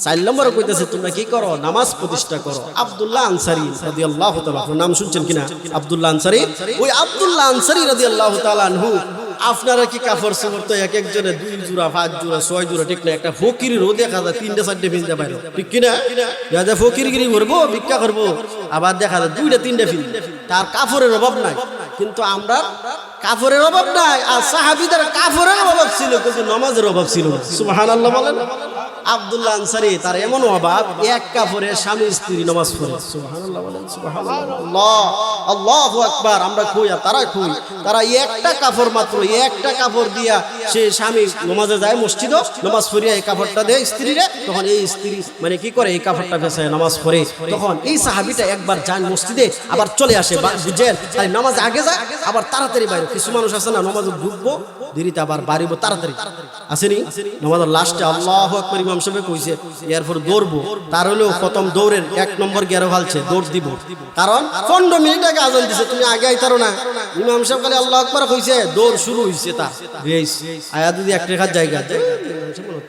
A: 4 নম্বর কইতেছে তোমরা কি করো? নামাজ প্রতিষ্ঠা করো। আব্দুল্লাহ আনসারী রাদিয়াল্লাহু তাআলা, নাম শুনছেন কিনা? আব্দুল্লাহ আনসারী। ওই আব্দুল্লাহ আনসারী রাদিয়াল্লাহু তাআলা আনহু আপনারা কি কাপড় চোপড় তো এক একজনে 2 জোড়া 5 জোড়া 6 জোড়া ঠিক না, একটা ফকিরেরও দেখা যায় 3টা 4টে পিনতে পারে, ঠিক কিনা? যাতে ফকিরগিরি করবো ভিক্ষা করবো, আবার দেখা যায় 2টা 3টা পিন, তার কাপড়ের অভাব নাই। কিন্তু আমরা কাপড়ের অভাব নাই, আর সাহাবীদের কাপড়ের অভাব ছিল কিন্তু নামাজের অভাব ছিল না। সুবহানাল্লাহ বলেন। আব্দুল্লাহ আনসারী তার এমন অভাব, এক কাপড়ে স্বামী স্ত্রী নামাজ পড়ে। সুবহানাল্লাহ বলেন। সুবহানাল্লাহ, আল্লাহু আকবার। আমরা কই আর তারা কই, তারা একটা কাপড় মাত্র, একটা কাপড় দিয়া সে স্বামী নামাজে যায় মসজিদে, নামাজ পড়িয়া এই কাপড়টা দেয় স্ত্রীরে, তখন এই স্ত্রী মানে কি করে এই কাপড়টা ফেসায় নামাজ পড়ে। তখন এই সাহাবীটা একবার যান মসজিদে, আবার চলে আসে, বুঝেন? তাই নামাজ আগে যায়, আবার তাড়াতাড়ি বাইরে। কিছু মানুষ আছে না, নামাজে ঢুকবো দেরিতে আবার বাড়িব তাড়াতাড়ি, আসেনি? নামাজের লাস্টে আল্লাহু আকবার ইমাম সাহেব কইছে, এরপর দৌড়বো, তার হলেও প্রথম দৌড়ের 1 নম্বর গেরো ফালছে, দৌড় দিব, কারণ 15 মিনিট আগে আজান দিছে, তুমি আগে আইতারো না। ইমাম সাহেব খালি আল্লাহু আকবার কইছে, দৌড় শুরু হইছে। তা আয়া যদি এক রেখার জায়গা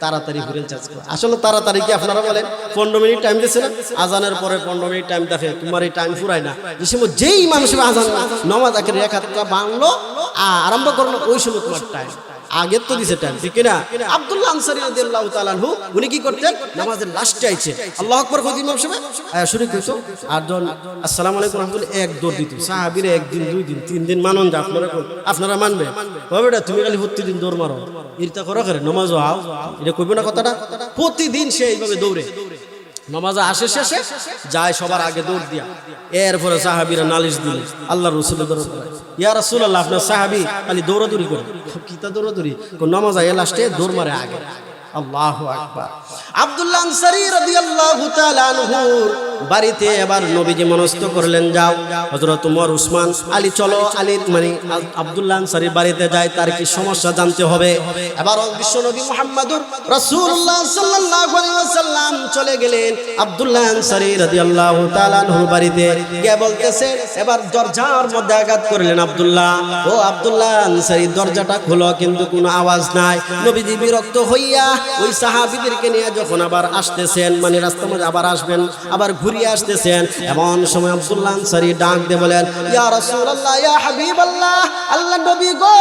A: তাড়াতাড়ি ঘুরে চাষ করে। আসলে তাড়াতাড়ি কি আপনারা বলেন? 15 মিনিট টাইম দিচ্ছে না, আজানের পরে 15 মিনিট টাইম দেখে, তোমার এই টাইম ফুরায় না। যে সময় যেই ইমাম সাহেব আজান নামাজ আগে রেখাটা বাংলো আরম্ভ করলো, ওই সময় তোমার টাইম আগের তো দিছে টাইম, ঠিক না? আব্দুল্লাহ আনসারী রাদিয়াল্লাহু তাআলা আনহু উনি কি করতেন? নামাজের লাস্টে আইছে, আল্লাহু আকবার কই ইমাম সাহেব শুরু কইছো, আর জন আসসালামু আলাইকুম রাহমাতুল্লাহ এক দৌড় দিত। সাহাবীরা 1 দিন 2 দিন 3 দিন মানুন যা, আপনারা মানবে বাবাটা? তুমি খালি প্রতিদিন দৌড় মারো, ইরতা করো করে নামাজ আও, এটা কইব না কথাটা? প্রতিদিন সে এইভাবে দৌড়ে নামাজে আসে, শেষে যায় সবার আগে দৌড় দিয়া। এরপরে সাহাবীরা নালিশ দিল আল্লাহর রাসূলের দরবারে, ইয়া রাসূলুল্লাহ আপনার সাহাবী খালি দৌড়াদৌড়ি করে। কিতা দৌড়াদৌড়ি? নামাজ আইয়া লাস্টে দৌড় মারে আগে। আল্লাহু আকবার। আব্দুল্লাহ আনসারী রাদিয়াল্লাহু তাআলা আনহুর বাড়িতে এবার নবীজি মনস্থ করলেন, যাও হযরত ওমর, উসমান, আলী চলো, আলীর মানে আব্দুল্লাহ আনসারীর বাড়িতে যায়, তার কি সমস্যা জানতে হবে। এবার বিশ্ব নবী মুহাম্মদুর রাসূলুল্লাহ সাল্লাল্লাহু আলাইহি ওয়াসাল্লাম চলে গেলেন আব্দুল্লাহ আনসারী রাদিয়াল্লাহু তাআলা আনহুর বাড়িতে গিয়ে বলতেছে, এবার দরজার মধ্যে আঘাত করলেন আব্দুল্লাহ, ও আব্দুল্লাহ আনসারী দরজাটা খোলো, কিন্তু কোনো আওয়াজ নাই। নবীজি বিরক্ত হইয়া ওই সাহাবীদেরকে নিয়ে যখন আবার আসতেছেন, মানে রাস্তার মধ্যে আবার আসবেন, আবার ঘুরিয়ে আসতেছেন, এমন সময় আব্দুল্লাহ আনসারী ডাক দিয়ে বলেন, ইয়া রাসূলুল্লাহ, ইয়া হাবিবাল্লাহ, আল্লাহর নবী গো,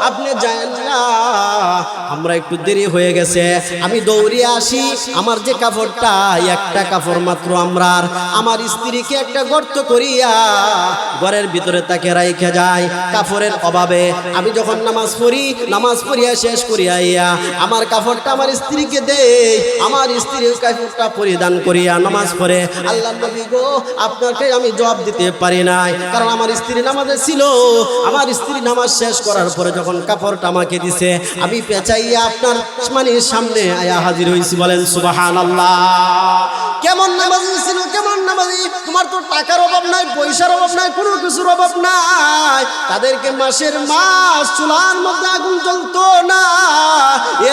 A: আপনি যায়েন না, আমরা একটু দেরি হয়ে গেছে, আমি দৌড়িয়ে আসি, আমার যে কাপড়টা একটা কাপড় মাত্র, আমার স্ত্রীকে একটা গর্ত করিয়া ঘরের ভিতরে তাকে রাইখা যায় কাপড়ের অভাবে। আমি যখন নামাজ পড়ি, নামাজ পড়িয়া শেষ করিয়া আমার কাপড়টা আমার স্ত্রীকে দেই, আমার স্ত্রীর কাপড়টা পরিধান করিয়া নামাজ পড়ে। আল্লাহর নবী গো, আপনাকে আমি জবাব দিতে পারি নাই, কারণ আমার স্ত্রী নামাজে ছিল। আমার স্ত্রী নামাজ শেষ করার পরে যখন কাপড়টা আমাকে দিছে, আমি পেঁচাইয়া আপনার মানে সামনে আয়া হাজির হইছি। বলেন সুবহানাল্লাহ। কেমন নামাজি ছিল, কেমন নামাজি? তোমার তো টাকার অভাব নাই, পয়সার অভাব নাই, কোনো কিছুর অভাব নাই। তাদেরকে মাসের মাস চুলার মধ্যে আগুন জ্বলতো না,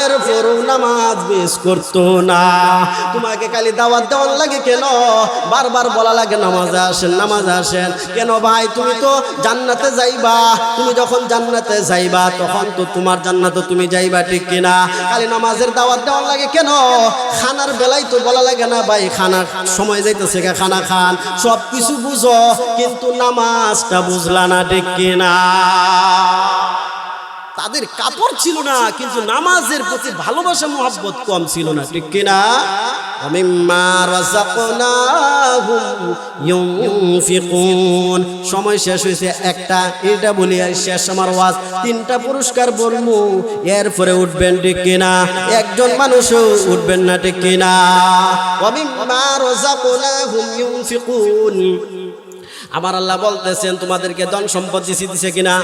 A: এরপরও নামাজ মিস করতো না। তোমাকে খালি দাওয়াত দেওয়ার লাগে কেন? বারবার বলা লাগে নামাজে আসেন, নামাজে আসেন। কেন ভাই? তুমি তো জান্নাতে যাইবা, তুমি যখন জান্নাতে যাইবা তখন তো তোমার জান্নাতে তুমি যাইবা, ঠিক কিনা? খালি নামাজের দাওয়াত দেওয়ার লাগে কেন? খানার বেলায় তো বলা লাগে না ভাই খানা সময় যাইতেছে, খানা খান, সব কিছু বুঝো, কিন্তু নামাজটা বুঝলা না, ঠিক কিনা? তাদের কাপড় ছিল না, কিন্তু নামাজের প্রতি ভালোবাসা মহব্বত কম ছিল না, ঠিক কিনা? মিম্মা রাযাকনাহুম ইউনফিকুন। সময় শেষ হয়েছে, একটা এটা বলি আর শেষ আমার ওয়াজ। 3টা পুরস্কার বলবো, এরপরে উঠবেন, ঠিক কিনা? একজন মানুষও উঠবেন না, ঠিক কিনা? মিম্মা রাযাকনাহুম ইউনফিকুন। আমার আল্লাহ বলতেছেন, তোমাদেরকে ধন সম্পদ দিছে কিনা?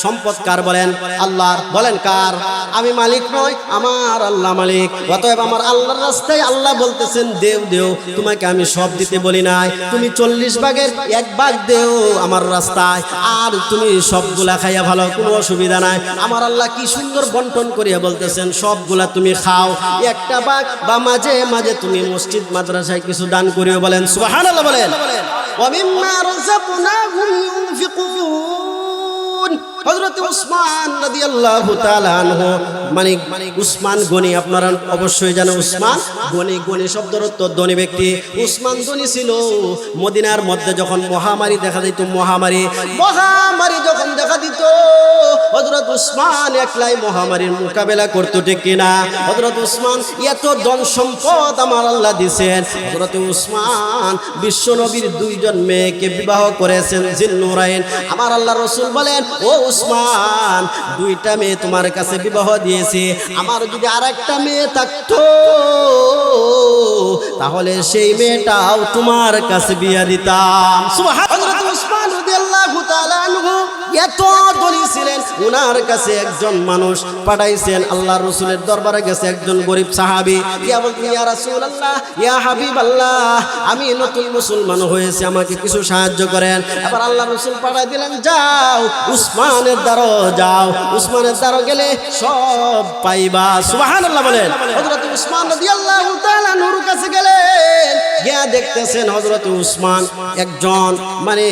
A: সম্পদ কার বলেন? আল্লাহর। বলেন কার? আমি মালিক নই, আমার আল্লাহ মালিক। অতএব আমার আল্লাহর রাস্তায় আল্লাহ বলতেছেন দেও দেও, তোমাকে আমি সব দিতে বলি নাই। তুমি 40 ভাগের 1 ভাগ দেও আমার রাস্তায়, আর তুমি সবগুলা খাইয়া ভালো, কোনো অসুবিধা নাই। আমার আল্লাহ কি সুন্দর বন্টন করিয়া বলতেছেন, সবগুলা তুমি খাও, 1টা ভাগ বা মাঝে মাঝে তুমি মসজিদ মাদ্রাসায় কিছু দান করিও। বলেন সুবহানাল্লাহ। বলেন ওয়া মিম্মা রাযাকনাহুম ইউনফিকুন। হযরত উসমান রাদিয়াল্লাহু তাআলা আনহু মানে উসমান গনি, আপনারা অবশ্যই জানেন উসমান গনি। গনি শব্দের অর্থ ধনী ব্যক্তি। উসমান ধনী ছিল। মদিনার মধ্যে যখন মহামারী দেখা দিত, মহামারী যখন দেখা দিত, হযরত উসমান একলাই মহামারীর মোকাবেলা করতে, ঠিক কিনা? হযরত উসমান এত ধন সম্পদ আমার আল্লাহ দিয়েছেন। হযরত উসমান বিশ্বনবীর দুইজন মেয়েকে বিবাহ করেছেন, জিন্নুরাইন। আমার আল্লাহ রাসূল বলেন, ও উসমান, দুইটা মেয়ে তোমার কাছে বিবাহ দিয়েছি, আমার যদি আরেকটা মেয়ে থাকতো তাহলে সেই মেয়েটাও তোমার কাছে বিয়ে দিতাম। সুবহানাল্লাহ। হযরত উসমান রাদিয়াল্লাহু তাআলা আনহু এত ধনী ছিলেন, উনার কাছে একজন মানুষ পাঠাইছেন, আল্লাহর রাসূলের দরবারে গেছে একজন গরীব সাহাবী। ইয়া বলতেন, ইয়া রাসূলুল্লাহ, ইয়া হাবিবাল্লাহ, আমি নতুন মুসলমান হয়েছে, আমাকে কিছু সাহায্য করেন। আবার আল্লাহর রাসূল পাঠাই দিলেন, যাও উসমানের দ্বারো যাও, উসমানের দ্বারো গেলে সব পাইবা। সুবহানাল্লাহ বলেন। হযরত উসমান রাদিয়াল্লাহু তাআলা নূর কাছে গেলেন, গিয়া দেখতেছেন হযরত উসমান একজন মানে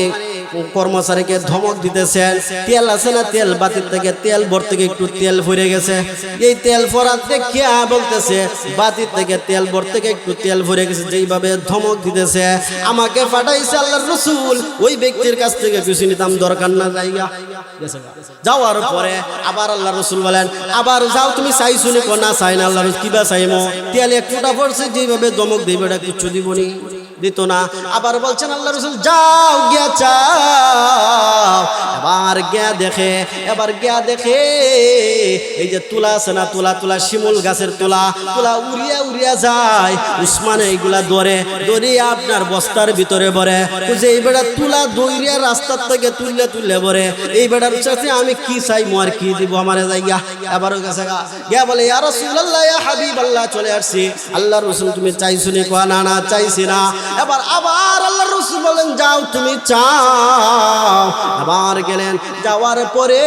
A: কর্মচারীকে ধমক দিতেছেন। তেল আছে না, তেল বাতির থেকে তেল ভর থেকে একটু তেল ফুরে গেছে। এই তেল ফোরাত দেখিয়া বলতেছে, বাতির থেকে তেল ভর থেকে একটু তেল ফুরে গেছে। যেইভাবে ধমক দিতেছে, আমাকে পাঠাইছে আল্লাহর রাসূল, ওই ব্যক্তির কাছ থেকে কিছু নিতাম, দরকার না জায়গা। যাওয়ার পরে আবার আল্লাহর রাসূল বলেন, আবার যাও, তুমি চাইছো নি? না চাই না। আল্লাহর রাসূল, কিবা চাইমো? তেল এক ফোঁটা পড়ছে, যেইভাবে ধমক দিবে এটা কিছু দিবনি, দিত না। আবার বলছেন আল্লাহর রাসূল, যাও গিয়া চাও। এবার গিয়া দেখে এই যে তুলা আছে না, তুলা শিমুল গাছের তুলা উড়িয়া যায়। উসমান এইগুলা ধরে আপনার বস্তার ভিতরে ভরে। যে এই বেড়া তুলা দৌড়িয়া রাস্তার থেকে তুললে ভরে। এই বেড়ার সাথে আমি কি চাইমু আর কি দিব আমার জায়গা? এবার গেছে গিয়া বলে, ইয়া রাসূলুল্লাহ, ইয়া হাবিবাল্লাহ, চলে আসছি। আল্লাহর রাসূল, তুমি চাইছো নি? কয়, না চাইছি না। আবার আল্লাহর রাসূল বলেন, যাও তুমি চাও। আবার গেলেন, যাওয়ার পরে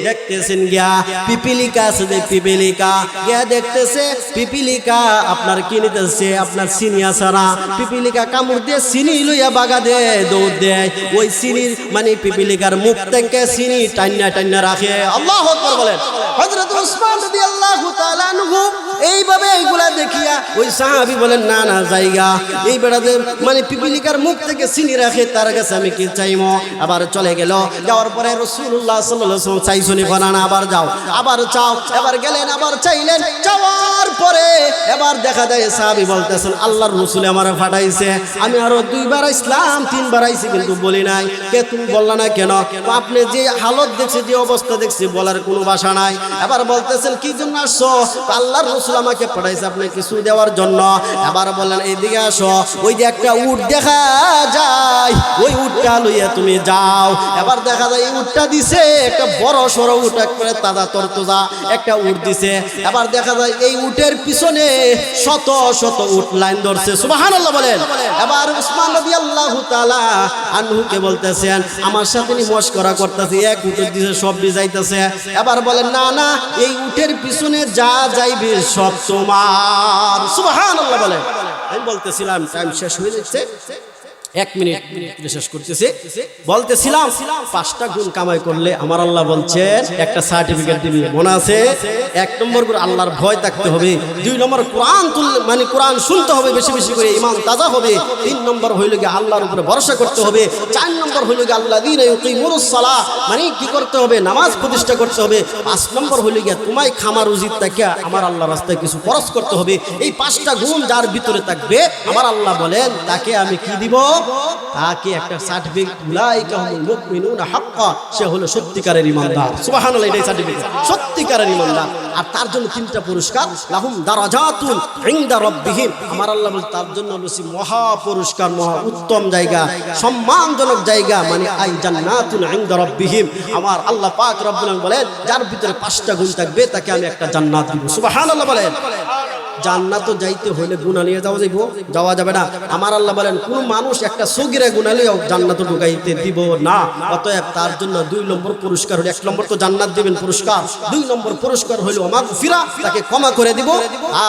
A: দেখতেছেন গিয়া পিপিলিকা আছে, যে পিপিলিকা গিয়া দেখতেছে, পিপিলিকা আপনার কি নিতেছে, আপনার চিনি আছে না, পিপিলিকা কামড় দিয়ে চিনি লইয়া বাগা দেয়, দৌড় দেয়। ওই চিনির মানে পিপিলিকার মুখ থেকে চিনি টান্না রাখে। আল্লাহু আকবার বলেন। হযরত উসমান রাদিয়াল্লাহু তাআলা আনহু এইভাবে এইগুলা দেখিয়া ওই সাহাবী বলেন, না জায়গা, এই বেড়াতে মানে পিপিলিকার মুখ থেকে চিনি রাখে, তার কাছে আমি কি চাইমো? আবার চলে গেল। যাওয়ার পরে রাসূলুল্লাহ সাল্লাল্লাহু আলাইহি ওয়াসাল্লাম, চাইছো নি? না, আবার যাও, আবার চাও। এবার গেলেন, আবার চাইলেন। যাওয়ার পরে এবার দেখা যায় সাহাবী বলতেছেন, আল্লাহর রাসূল আমারে পাঠাইছে, আমি আরো 2 বার ইসলাম 3 বার আইছি, কিন্তু বলি নাই। কে তুমি বললা না কেন? আপনি যে হালত দেখছে, যে অবস্থা দেখছি, বলার কোনো ভাষা নাই। এবার বলতেছেন, কি জন্য আসছো? আল্লাহর রাসূল আমাকে পাঠাইছে আপনি কিছু দেওয়ার জন্য। এবার বললেন, এইদিকে আসো, ওই যে একটা উট দেখা যায়, ওই উটটা লইয়া তুমি যাও। এবার দেখা যায় এই উটটা দিছে, একটা বড় সড়ো উট, একবারে তাজা তরতাজা একটা উট দিছে। এবার দেখা যায় এই উটের পিছনে শত উট লাইন ধরছে। সুবহানাল্লাহ বলেন। এবার উসমান রাদিয়াল্লাহু তাআলা আনহুকে বলতেছেন, আমার সাথে নি মশকরা করতেছে, এক উটের দিছে সব বিজাইতেছে। এবার বলেন, না, এই উটের পিছনে যা যাইবে সব তোমার। সুবহানাল্লাহ বলেন। আমি বলতেছিলাম টাইম শেষ হয়ে যাচ্ছে, 1 মিনিট শেষ করতেছি। বলতেছিলাম 5টা গুণ কামাই করলে আমার আল্লাহ বলছেন একটা সার্টিফিকেট দিবে। মনে আছে? 1 নম্বর করে আল্লাহর ভয় থাকতে হবে, 2 নম্বর কোরআন মানে কোরআন শুনতে হবে বেশি বেশি করে, ঈমান তাজা হবে। 3 নম্বর হইল গিয়ে আল্লাহর উপরে ভরসা করতে হবে। 4 নম্বর হইল গিয়ে আল্লাযীনা ইউকিমুস সালাহ, মানে কি করতে হবে? নামাজ প্রতিষ্ঠা করতে হবে। 5 নম্বর হইল গিয়ে তোমায় খামার উজিত থেকে আমার আল্লাহর রাস্তায় কিছু খরচ করতে হবে। এই 5টা গুণ যার ভিতরে থাকবে আমার আল্লাহ বলেন তাকে আমি কি দিব? তাকে একটা সার্টিফিকেট, উলাইকা হুমুল মুমিনুনা হাক্কা, সে হলো সত্যিকারের ঈমানদার। সুবহানাল্লাহ, এটাই সার্টিফিকেট, সত্যিকারের ঈমানদার। আর তার জন্য 3টা পুরস্কার, লাহুম দারাজাতুন ইনদা রাব্বিহিম, আমার আল্লাহ বলেন তার জন্য রয়েছে মহা পুরস্কার, মহা উত্তম জায়গা, সম্মানজনক জায়গা, মানে আই জান্নাতুন ইনদা রাব্বিহিম। আমার আল্লাহ পাক রব্বুল আলামিন বলেন যার ভিতরে 5টা গুণ থাকবে তাকে আমি একটা জান্নাত দিব। সুবহানাল্লাহ বলেন। জান্নাত যাইতে হইলে গুনাহ নিয়ে যাওয়া যাবে না। আমার আল্লাহ বলেন কোন মানুষ একটা সগীরা গুনাহ নিয়েও জান্নাতে ঢুকাইতে দিব না। অতএব তার জন্য 2 নম্বর পুরস্কার হলো, 1 নম্বর তো জান্নাত দিবেন পুরস্কার, 2 নম্বর পুরস্কার হইল মাগফিরা, তাকে ক্ষমা করে দিব,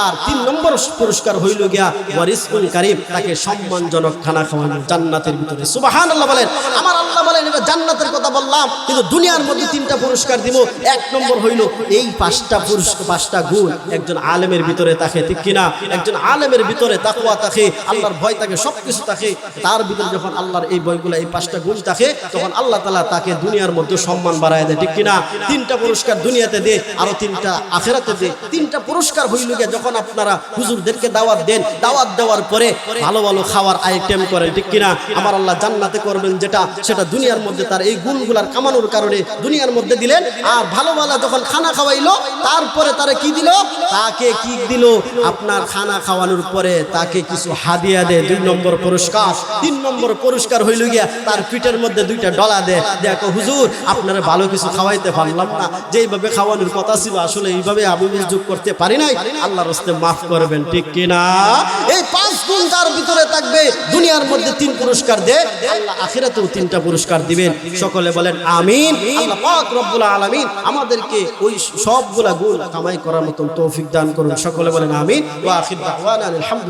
A: আর 3 নম্বর পুরস্কার হইল গিয়া ওয়ারিসকুল কারীম, তাকে সম্মানজনক খানা খাওয়ানো জান্নাতের ভিতরে। সুবহানাল্লাহ বলেন। আমার আল্লাহ বলেন এটা জান্নাতের কথা বললাম, কিন্তু দুনিয়ার মধ্যে 3টা পুরস্কার দিব। 1 নম্বর হইল এই 5টা পুরস্কার, 5টা গুণ একজন আলেমের ভিতরে থাকে, ঠিক কিনা? একজন আলেমের ভিতরে তাকওয়া থাকে, আল্লাহর ভয় থাকে, সবকিছু থাকে। তার ভিতরে যখন আল্লাহর এই বইগুলো, এই 5টা গুণ থাকে, তখন আল্লাহ তাআলা তাকে দুনিয়ার মধ্যে সম্মান বাড়ায় দেয়, ঠিক কিনা? 3টা পুরস্কার দুনিয়াতে দে, আরো 3টা আখিরাতে দে। 3টা পুরস্কার হইল গিয়া যখন আপনারা হুজুরদেরকে দাওয়াত দেন, দাওয়াত দেওয়ার পরে ভালো ভালো খাওয়ার আইটেম করেন, ঠিক কিনা? আমার আল্লাহ জান্নাতে করবেন যেটা, সেটা দুনিয়ার মধ্যে তার এই গুণগুলার কামানোর কারণে দুনিয়ার মধ্যে দিলেন। আর ভালো ভালো যখন খানা খাওয়াইলো, তারপরে তারে কি দিল? তাকে কি দিল? আপনার খানা খাওয়ানোর পরে তাকে কিছু হাদিয়া দেয়, 2 নম্বর পুরস্কার। 3 নম্বর পুরস্কার হইল গিয়া তার পিঠের মধ্যে 2টা ডলা দেয়, দেখো হুজুর আপনারা ভালো কিছু খাওয়াইতে পারলাম না, যেইভাবে খাওয়ানোর কথা ছিল আসলে এইভাবে আমি যোগ করতে পারি নাই, আল্লাহর রাস্তায় মাফ করবেন, ঠিক কিনা? এই 5 গুণ তার ভিতরে থাকবে, দুনিয়ার মধ্যে 3 পুরস্কার দেয়, আল্লাহ আখিরাতেও 3টা পুরস্কার দিবেন। সকলে বলেন আমিন। আল্লাহ পাক রব্বুল আলামিন আমাদেরকে ওই সবগুলা গুণ কামাই করার মতন তৌফিক দান করুন। সকলে বলেন আমিন। ওয়া আখির দাওয়ানা আলহামদুলিল্লাহ।